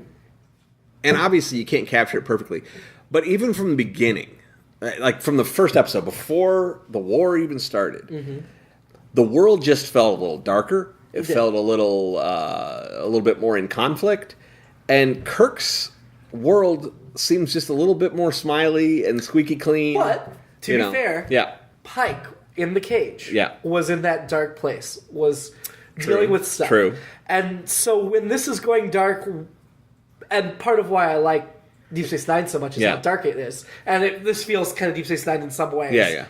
And obviously you can't capture it perfectly. But even from the beginning, like from the first episode, before the war even started, the world just felt a little darker. It felt a little bit more in conflict. And Kirk's world seems just a little bit more smiley and squeaky clean. But to be fair, Pike in the cage was in that dark place, was dealing with stuff. True. And so when this is going dark, and part of why I like Deep Space Nine so much is how dark it is. And this feels kind of Deep Space Nine in some ways.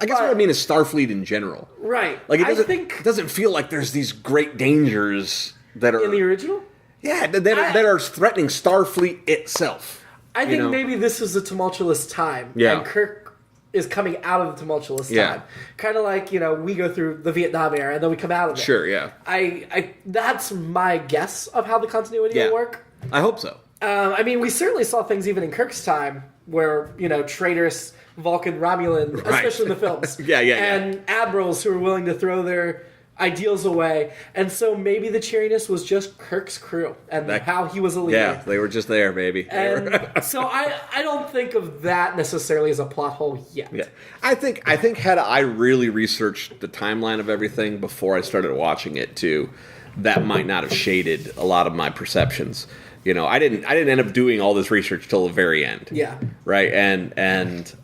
I guess what I mean is Starfleet in general. Right. Like it doesn't feel like there's these great dangers that are... In the original? Yeah, that are threatening Starfleet itself. I think maybe this is a tumultuous time. Yeah. And Kirk is coming out of the tumultuous time. Kind of like, we go through the Vietnam era and then we come out of it. Sure, yeah. I that's my guess of how the continuity will work. I hope so. I mean, we certainly saw things even in Kirk's time where, traitorous Vulcan Romulan, especially in the films. And admirals who were willing to throw their ideals away. And so maybe the cheeriness was just Kirk's crew and how he was a leader. Yeah, they were just there, baby. And so I don't think of that necessarily as a plot hole yet. Yeah. I think had I really researched the timeline of everything before I started watching it too, that might not have shaded a lot of my perceptions. I didn't end up doing all this research till the very end. Yeah. Right? And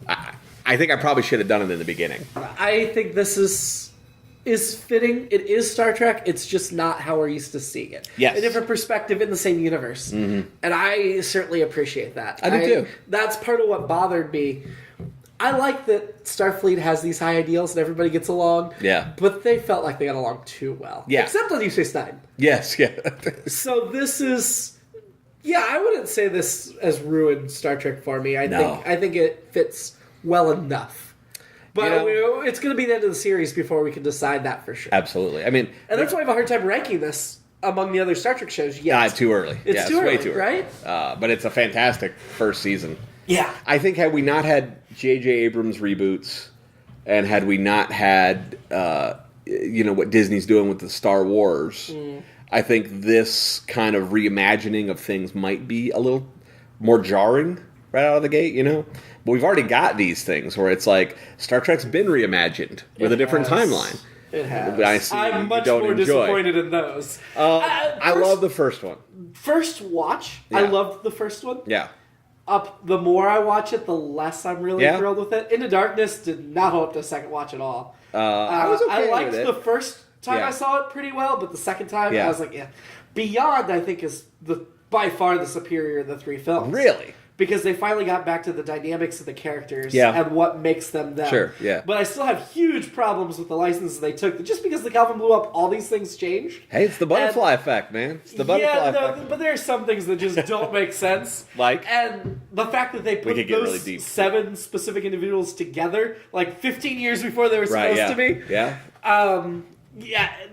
I think I probably should have done it in the beginning. I think this is fitting. It is Star Trek. It's just not how we're used to seeing it. Yes. A different perspective in the same universe. Mm-hmm. And I certainly appreciate that. I do too. That's part of what bothered me. I like that Starfleet has these high ideals and everybody gets along. Yeah. But they felt like they got along too well. Yeah. Except on Deep Space Nine. Yes, yeah. So this is... Yeah, I wouldn't say this has ruined Star Trek for me. I think it fits well enough. But it's going to be the end of the series before we can decide that for sure. Absolutely. I mean... And that's why I have a hard time ranking this among the other Star Trek shows yet. Yeah, too early. It's way too early, right? But it's a fantastic first season. Yeah. I think had we not had J.J. Abrams reboots, and had we not had, what Disney's doing with the Star Wars... I think this kind of reimagining of things might be a little more jarring right out of the gate, But we've already got these things where it's like Star Trek's been reimagined with a different timeline. It has. I'm much more disappointed in those. I love the first one. First watch, I loved the first one. Yeah. The more I watch it, the less I'm really thrilled with it. Into Darkness did not hold up to the second watch at all. I was okay I liked with it. The first time I saw it pretty well, but the second time I was like, Beyond, I think, is by far the superior of the three films. Really? Because they finally got back to the dynamics of the characters and what makes them them. Sure, yeah. But I still have huge problems with the licenses they took. Just because the Calvin blew up, all these things changed. Hey, it's the butterfly effect, man. It's the butterfly effect. But there are some things that just don't make sense. Like? And the fact that they put those really 7 specific individuals together, 15 years before they were supposed to be. Yeah.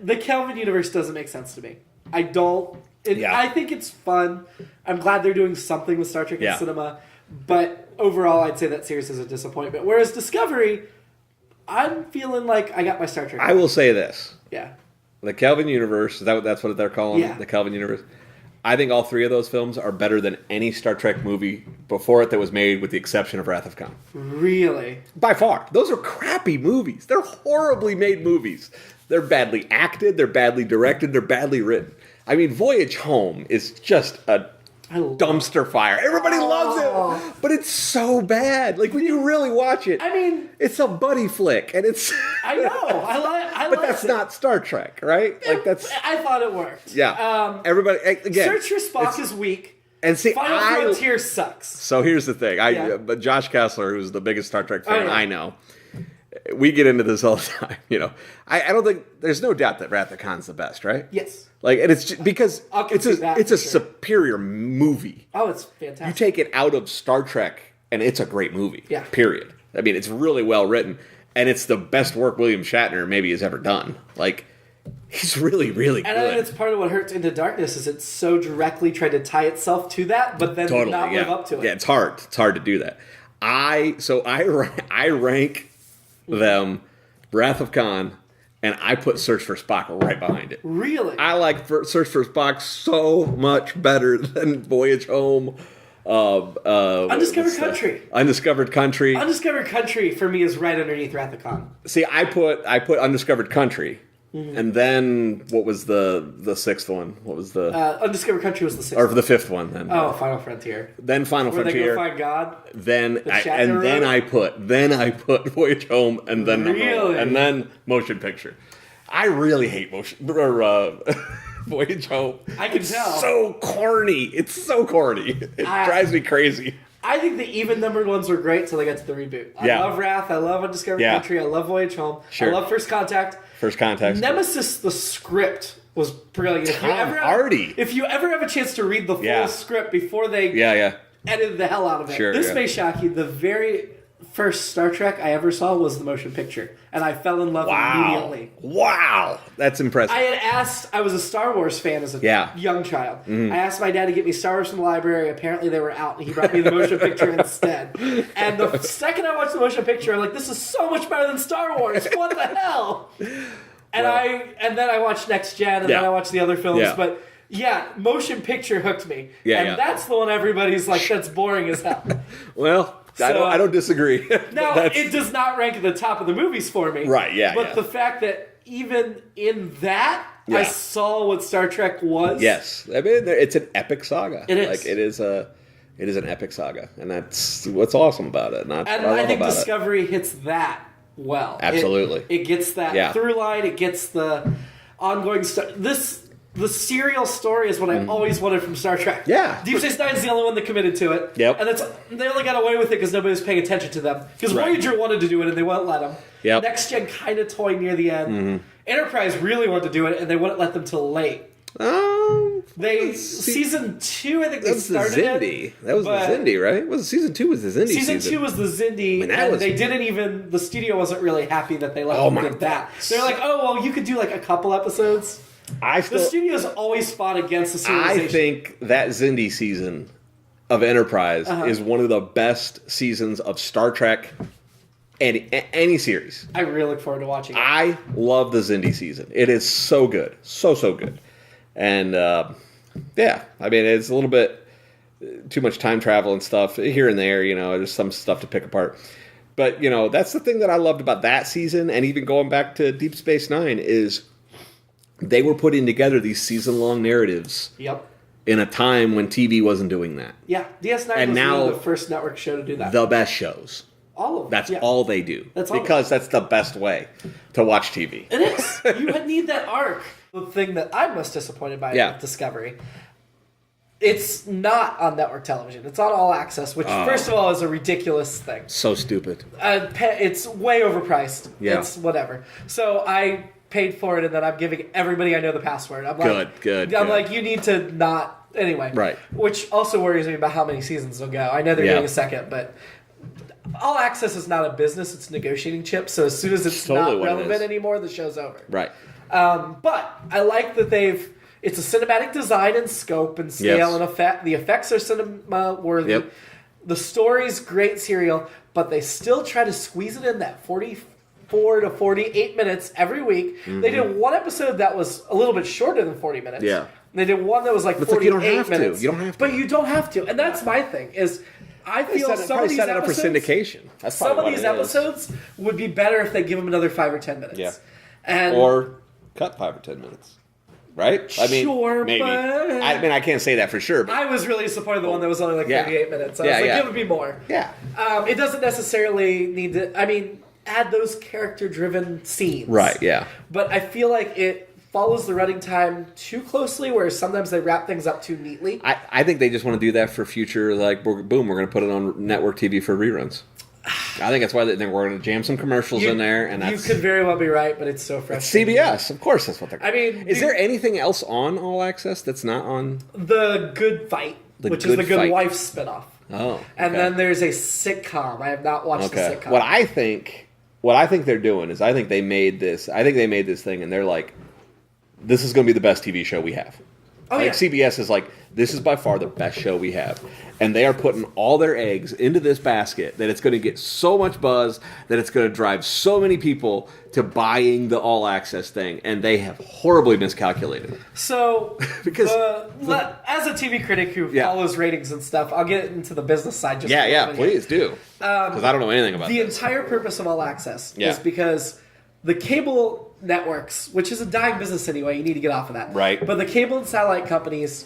The Kelvin universe doesn't make sense to me. I don't. I think it's fun. I'm glad they're doing something with Star Trek in cinema. But overall, I'd say that series is a disappointment. Whereas Discovery, I'm feeling like I got my Star Trek. I will say this. Yeah. The Kelvin universe, that's what they're calling it? The Kelvin universe. I think all 3 of those films are better than any Star Trek movie before it that was made, with the exception of Wrath of Khan. Really? By far. Those are crappy movies. They're horribly made movies. They're badly acted, they're badly directed, they're badly written. I mean, Voyage Home is just a dumpster fire. Everybody loves it, but it's so bad. When you really watch it, I mean, it's a buddy flick, and it's... I know. But that's not Star Trek, right? I thought it worked. Yeah. Everybody, again... Search for Spock is weak. And see, Final Frontier sucks. So here's the thing. But Josh Kessler, who's the biggest Star Trek fan I know, we get into this all the time. I don't think... There's no doubt that Wrath of Khan's the best, right? Yes. And it's just because it's a superior movie. Oh, it's fantastic. You take it out of Star Trek, and it's a great movie. Yeah. Period. I mean, it's really well written, and it's the best work William Shatner maybe has ever done. He's really, really good. And I think it's part of what hurts Into Darkness is it's so directly tried to tie itself to that, but then not live up to it. Yeah, it's hard. It's hard to do that. I rank them Wrath of Khan, and I put Search for Spock right behind it. Really? I like Search for Spock so much better than Voyage Home. Undiscovered Country. Undiscovered Country. Undiscovered Country for me is right underneath Wrath of Khan. See, I put Undiscovered Country And then what was the sixth one? What was the Undiscovered Country was the sixth. Or the fifth one then? Oh, Final Frontier. Then Final Where Frontier. they go find God. Then I put Voyage Home, and then and then Motion Picture. I really hate Voyage Home. I can tell. So corny. It's so corny. It drives me crazy. I think the even-numbered ones were great until they got to the reboot. I love Wrath. I love Undiscovered Country. I love Voyage Home. Sure. I love First Contact. Nemesis, the script was brilliant. If you ever have a chance to read the full script before they edited the hell out of it, this may shock you. The very first Star Trek I ever saw was the motion picture, and I fell in love immediately. Wow, that's impressive. I was a Star Wars fan as a young child. I asked my dad to get me Star Wars from the library. Apparently they were out, and he brought me the motion picture instead. And the second I watched the motion picture, I'm like, this is so much better than Star Wars. What the hell? And then I watched Next Gen, and then I watched the other films, but... Yeah, motion picture hooked me. That's the one everybody's like, that's boring as hell. Well, so, I don't disagree. Now, it does not rank at the top of the movies for me. Right, But the fact that even in that, I saw what Star Trek was. Yes. I mean, it's an epic saga. It is. Like, it is an epic saga. And that's what's awesome about it. And I think Discovery hits that well. Absolutely. It gets that through line. It gets the ongoing stuff. The serial story is what I've always wanted from Star Trek. Yeah. Deep Space Nine is the only one that committed to it. Yep. And they only got away with it because nobody was paying attention to them. Because Voyager wanted to do it and they wouldn't let them. Yep. Next Gen kind of toyed near the end. Enterprise really wanted to do it and they wouldn't let them till late. Season 2, I think they started it. That was the Xindi, right? Season 2 was the Xindi season. Season 2 was the Xindi, and they didn't even... The studio wasn't really happy that they let them do that. They're like, oh, well, you could do like a couple episodes. The studios always fought against the serialization. I think that Xindi season of Enterprise is one of the best seasons of Star Trek any series. I really look forward to watching it. I love the Xindi season. It is so good. So good. And, I mean, it's a little bit too much time travel and stuff here and there, there's some stuff to pick apart. But, that's the thing that I loved about that season, and even going back to Deep Space Nine, is they were putting together these season-long narratives in a time when TV wasn't doing that. Yeah, DS9 was really the first network show to do that. The best shows. All of them. That's all they do. Because that's the best way to watch TV. It is. You need that arc. The thing that I'm most disappointed by with Discovery, it's not on network television. It's on All Access, which, first of all, is a ridiculous thing. So stupid. It's way overpriced. Yeah. It's whatever. So I paid for it, and then I'm giving everybody I know the password. I'm like, good. I'm like, you need to not... Anyway. Right. Which also worries me about how many seasons they'll go. I know they're doing a second, but... All Access is not a business, it's a negotiating chip, so as soon as it's not relevant anymore, the show's over. Right. But I like that it's a cinematic design and scope and scale and effect. The effects are cinema worthy. Yep. The story's great serial, but they still try to squeeze it in that 44 to 48 minutes every week. They did one episode that was a little bit shorter than 40 minutes. Yeah. They did one that was like 48 minutes. You don't have to. But you don't have to. And that's my thing, is... I feel some of these episodes, for syndication. That's some of these episodes would be better if they give them another 5 or 10 minutes. Yeah. Or cut 5 or 10 minutes. Right? I mean, maybe. But... I can't say that for sure. But... I was really disappointed in the one that was only like 38 minutes. I was like, give me more. Yeah. It doesn't necessarily need to... I mean, add those character-driven scenes. Right, yeah. But I feel like it follows the running time too closely, where sometimes they wrap things up too neatly. I think they just want to do that for future, like, boom, we're going to put it on network TV for reruns. I think that's why we're going to jam some commercials in there. And you could very well be right, but it's so frustrating. CBS, of course that's what they're I mean... Is there anything else on All Access that's not on... The Good Fight, which is the Good Wife spinoff. Oh, okay. And then there's a sitcom. I have not watched the sitcom. What I think they're doing is I think they made this thing and they're like, this is going to be the best TV show we have. CBS is like, this is by far the best show we have. And they are putting all their eggs into this basket that it's going to get so much buzz that it's going to drive so many people to buying the All Access thing. And they have horribly miscalculated. So, because as a TV critic who follows ratings and stuff, I'll get into the business side just please do. Because I don't know anything about the entire purpose of All Access is because the cable networks, which is a dying business anyway. You need to get off of that. Right. But the cable and satellite companies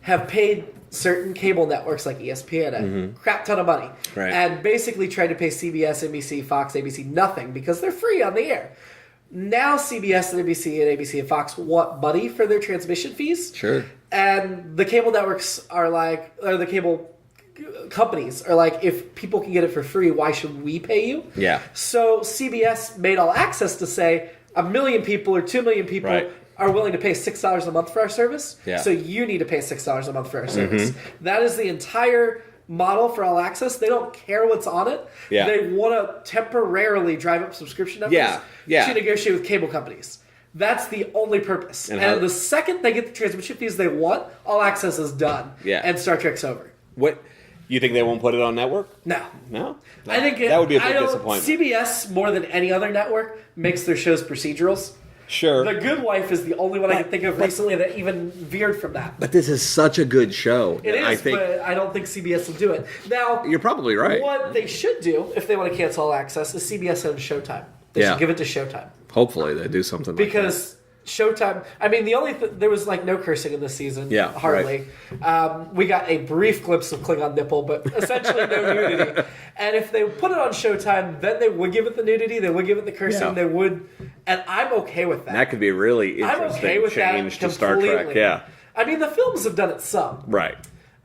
have paid certain cable networks like ESPN a crap ton of money. Right. And basically tried to pay CBS, NBC, Fox, ABC nothing because they're free on the air. Now CBS and NBC and ABC and Fox want money for their transmission fees. Sure. And the cable networks are like, or the cable companies are like, if people can get it for free, why should we pay you? Yeah. So CBS made All Access to say 1 million people or 2 million people Right. are willing to pay $6 a month for our service. Yeah. So you need to pay $6 a month for our service. That is the entire model for All Access. They don't care what's on it. Yeah. They want to temporarily drive up subscription numbers Yeah. to negotiate with cable companies. That's the only purpose. And the second they get the transmission fees they want, All Access is done. Yeah. And Star Trek's over. What? You think they won't put it on network? No. No? I think that would be a big disappointment. CBS, more than any other network, makes their shows procedurals. Sure. The Good Wife is the only one I can think of recently that even veered from that. But this is such a good show. It is, I think but I don't think CBS will do it. Now, you're probably right. what they should do, if they want to cancel All Access, is CBS owns Showtime. They should give it to Showtime. Hopefully they do something like that. Because Showtime, I mean, there was like no cursing in this season. Yeah, hardly. right. We got a brief glimpse of Klingon nipple, but essentially no nudity. And if they put it on Showtime, then they would give it the nudity, they would give it the cursing, Yeah. they would, and I'm okay with that. That could be a really I'm interesting okay with change that to Star Trek. completely. Yeah. I mean, the films have done it some. Right.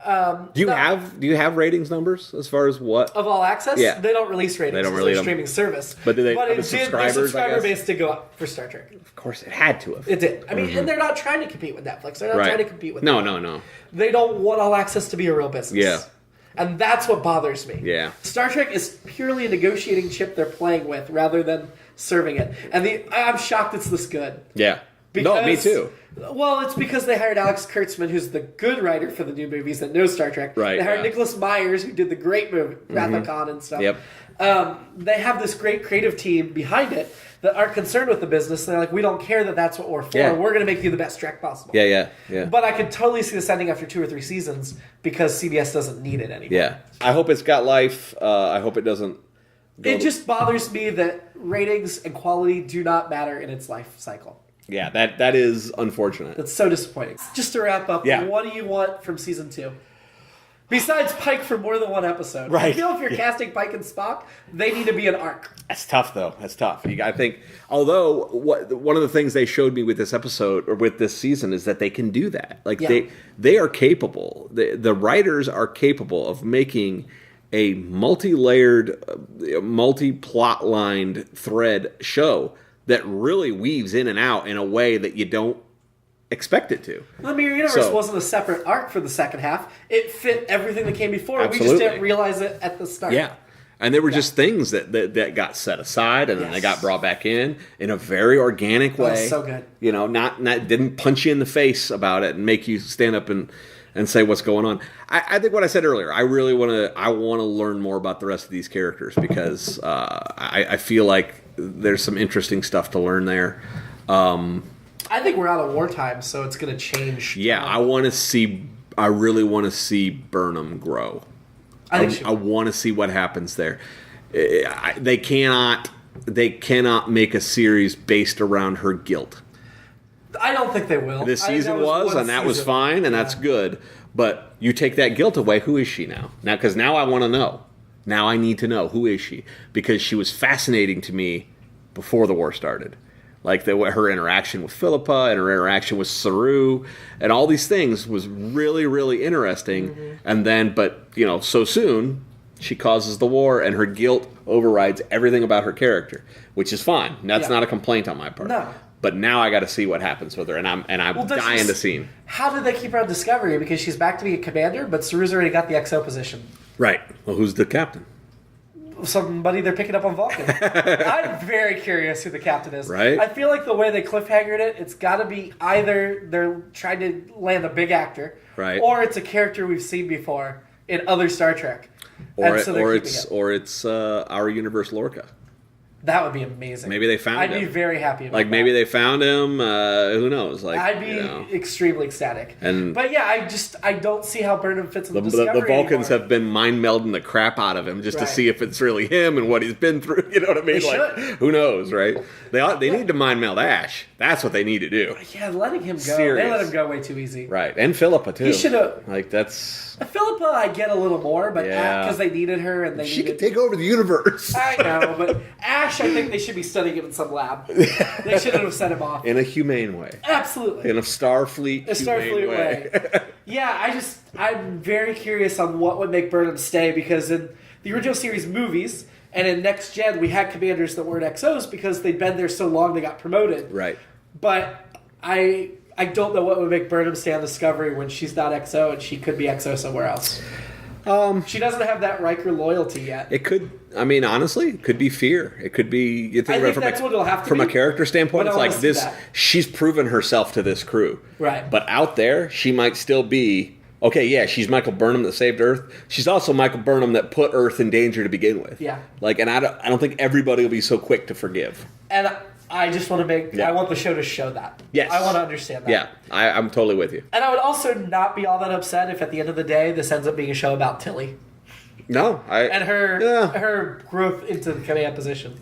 Do you have ratings numbers as far as what? Of All Access? Yeah. They don't release ratings. They don't It's release their them. streaming service. But do they? But the it did, their subscribers, I subscriber guess? base did go up for Star Trek. Of course, it had to have. It did. I mean, and they're not trying to compete with Netflix. They're not trying to compete with No. They don't want All Access to be a real business. Yeah. And that's what bothers me. Yeah. Star Trek is purely a negotiating chip they're playing with rather than serving it. And I'm shocked it's this good. Yeah. Because, no, me too. Well, it's because they hired Alex Kurtzman, who's the good writer for the new movies that knows Star Trek. Right, They hired yeah. Nicholas Myers, who did the great movie, Wrath of Khan and stuff. Yep. They have this great creative team behind it that aren't concerned with the business. They're like, we don't care that that's what we're for. Yeah. We're going to make you the best Trek possible. Yeah. But I could totally see this ending after 2 or 3 seasons because CBS doesn't need it anymore. Yeah. I hope it's got life. I hope it doesn't. It just bothers me that ratings and quality do not matter in its life cycle. Yeah, that is unfortunate. That's so disappointing. Just to wrap up, what do you want from season 2? Besides Pike for more than one episode. Right. I feel if you're casting Pike and Spock, they need to be an arc. That's tough, though. That's tough. I think, although one of the things they showed me with this episode or with this season is that they can do that. Like they are capable. The writers are capable of making a multi-layered, multi-plot-lined thread show that really weaves in and out in a way that you don't expect it to. The Mirror Universe wasn't a separate arc for the second half. It fit everything that came before. Absolutely. We just didn't realize it at the start. Yeah. And there were just things that got set aside and then they got brought back in a very organic way. Oh, so good. You know, not didn't punch you in the face about it and make you stand up and say what's going on. I think what I said earlier, I really want to learn more about the rest of these characters because I feel like there's some interesting stuff to learn there. I think we're out of wartime, so it's going to change. Yeah, I really want to see Burnham grow. I want to see what happens there. They cannot make a series based around her guilt. I don't think they will. This season was fine, and that's good. But you take that guilt away, who is she now? Because now I want to know. Now I need to know, who is she? Because she was fascinating to me before the war started. Like her interaction with Philippa and her interaction with Saru and all these things was really, really interesting. Mm-hmm. And then, so soon she causes the war and her guilt overrides everything about her character, which is fine. That's not a complaint on my part. No. But now I got to see what happens with her, and I'm dying to see. How did they keep her on Discovery? Because she's back to be a commander, but Saru's already got the XO position. Right. Well, who's the captain? Somebody they're picking up on Vulcan. I'm very curious who the captain is. Right. I feel like the way they cliffhangered it, it's got to be either they're trying to land a big actor, right, or it's a character we've seen before in other Star Trek, or it's our universe Lorca. That would be amazing. Maybe they found him. I'd be very happy about like, that. maybe they found him. Who knows? Like, I'd be extremely ecstatic. But yeah, I don't see how Burnham fits in the Discovery The Vulcans anymore. have been mind melding the crap out of him just to see if it's really him and what he's been through. You know what I mean? They like, should. Who knows, right? They need to mind meld Ash. That's what they need to do. Yeah, letting him go. Serious. They let him go way too easy. Right, and Philippa too. He should have. Like, that's. Philippa, I get a little more, but because they needed her and she could take over the universe. I know, but Ash, I think they should be studying him in some lab. They shouldn't have sent him off In a humane way. Absolutely. In a Starfleet humane way. Yeah, I'm very curious on what would make Burnham stay, because in the original series movies and in Next Gen, we had commanders that weren't XOs because they'd been there so long they got promoted. Right. But I don't know what would make Burnham stay on Discovery when she's not XO and she could be XO somewhere else. She doesn't have that Riker loyalty yet. It could, I mean, honestly, it could be fear. It could be, you think, I think that's what it'll have to from be. a character standpoint, it's like this, that. she's proven herself to this crew. Right. But out there, she might still be, okay, yeah, she's Michael Burnham that saved Earth. She's also Michael Burnham that put Earth in danger to begin with. Yeah. Like, and I don't think everybody will be so quick to forgive. And I just want to make... Yeah. I want the show to show that. Yes. I want to understand that. Yeah, I'm totally with you. And I would also not be all that upset if at the end of the day this ends up being a show about Tilly. No, and her growth into the command position.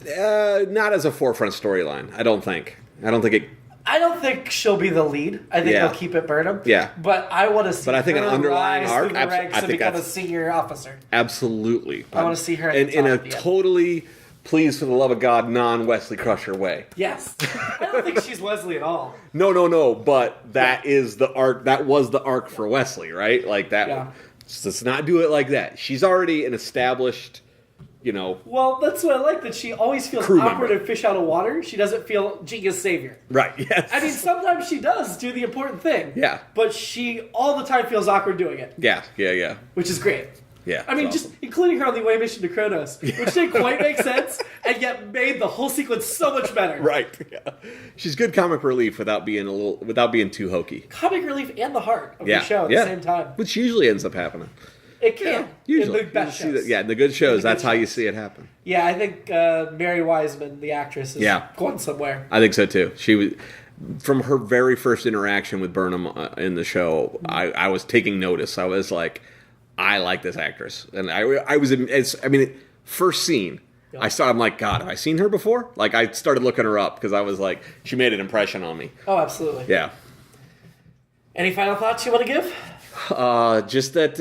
Not as a forefront storyline, I don't think. I don't think she'll be the lead. I think they'll keep it Burnham. Yeah. But I want to see but I think her an underlying rise arc, through the ranks I and think become a senior officer. Absolutely. I want to see her in a totally please for the love of God non-Wesley Crusher way. Yes. I don't think she's Wesley at all. No, but that is the arc. That was the arc for Wesley, right? Like that. Yeah. Let's not do it like that. She's already an established, Well, that's what I like, that she always feels awkward and fish out of water. She doesn't feel genius savior. Right, yes. I mean, sometimes she does do the important thing. Yeah. But she all the time feels awkward doing it. Yeah. Which is great. Yeah. I mean, awesome. just including her on the away mission to Kronos, which didn't quite make sense, and yet made the whole sequence so much better. Right. Yeah. She's good comic relief without being too hokey. Comic relief and the heart of the show at the same time. Which usually ends up happening. It can. Usually. In the best shows. In the good shows, that's how you see it happen. Yeah, I think Mary Wiseman, the actress, is going somewhere. I think so too. She was, from her very first interaction with Burnham in the show, I was taking notice. I was like, I like this actress. And I was, first scene, I'm like, God, have I seen her before? Like, I started looking her up because I was like, she made an impression on me. Oh, absolutely. Yeah. Any final thoughts you want to give? Just that,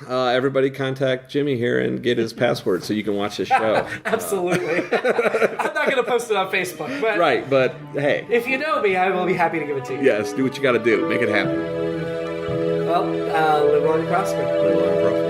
everybody contact Jimmy here and get his password so you can watch the show. Absolutely. I'm not going to post it on Facebook. But right, but hey. If you know me, I will be happy to give it to you. Yes, do what you got to do. Make it happen. Well, live long and prosper. Live long and prosper.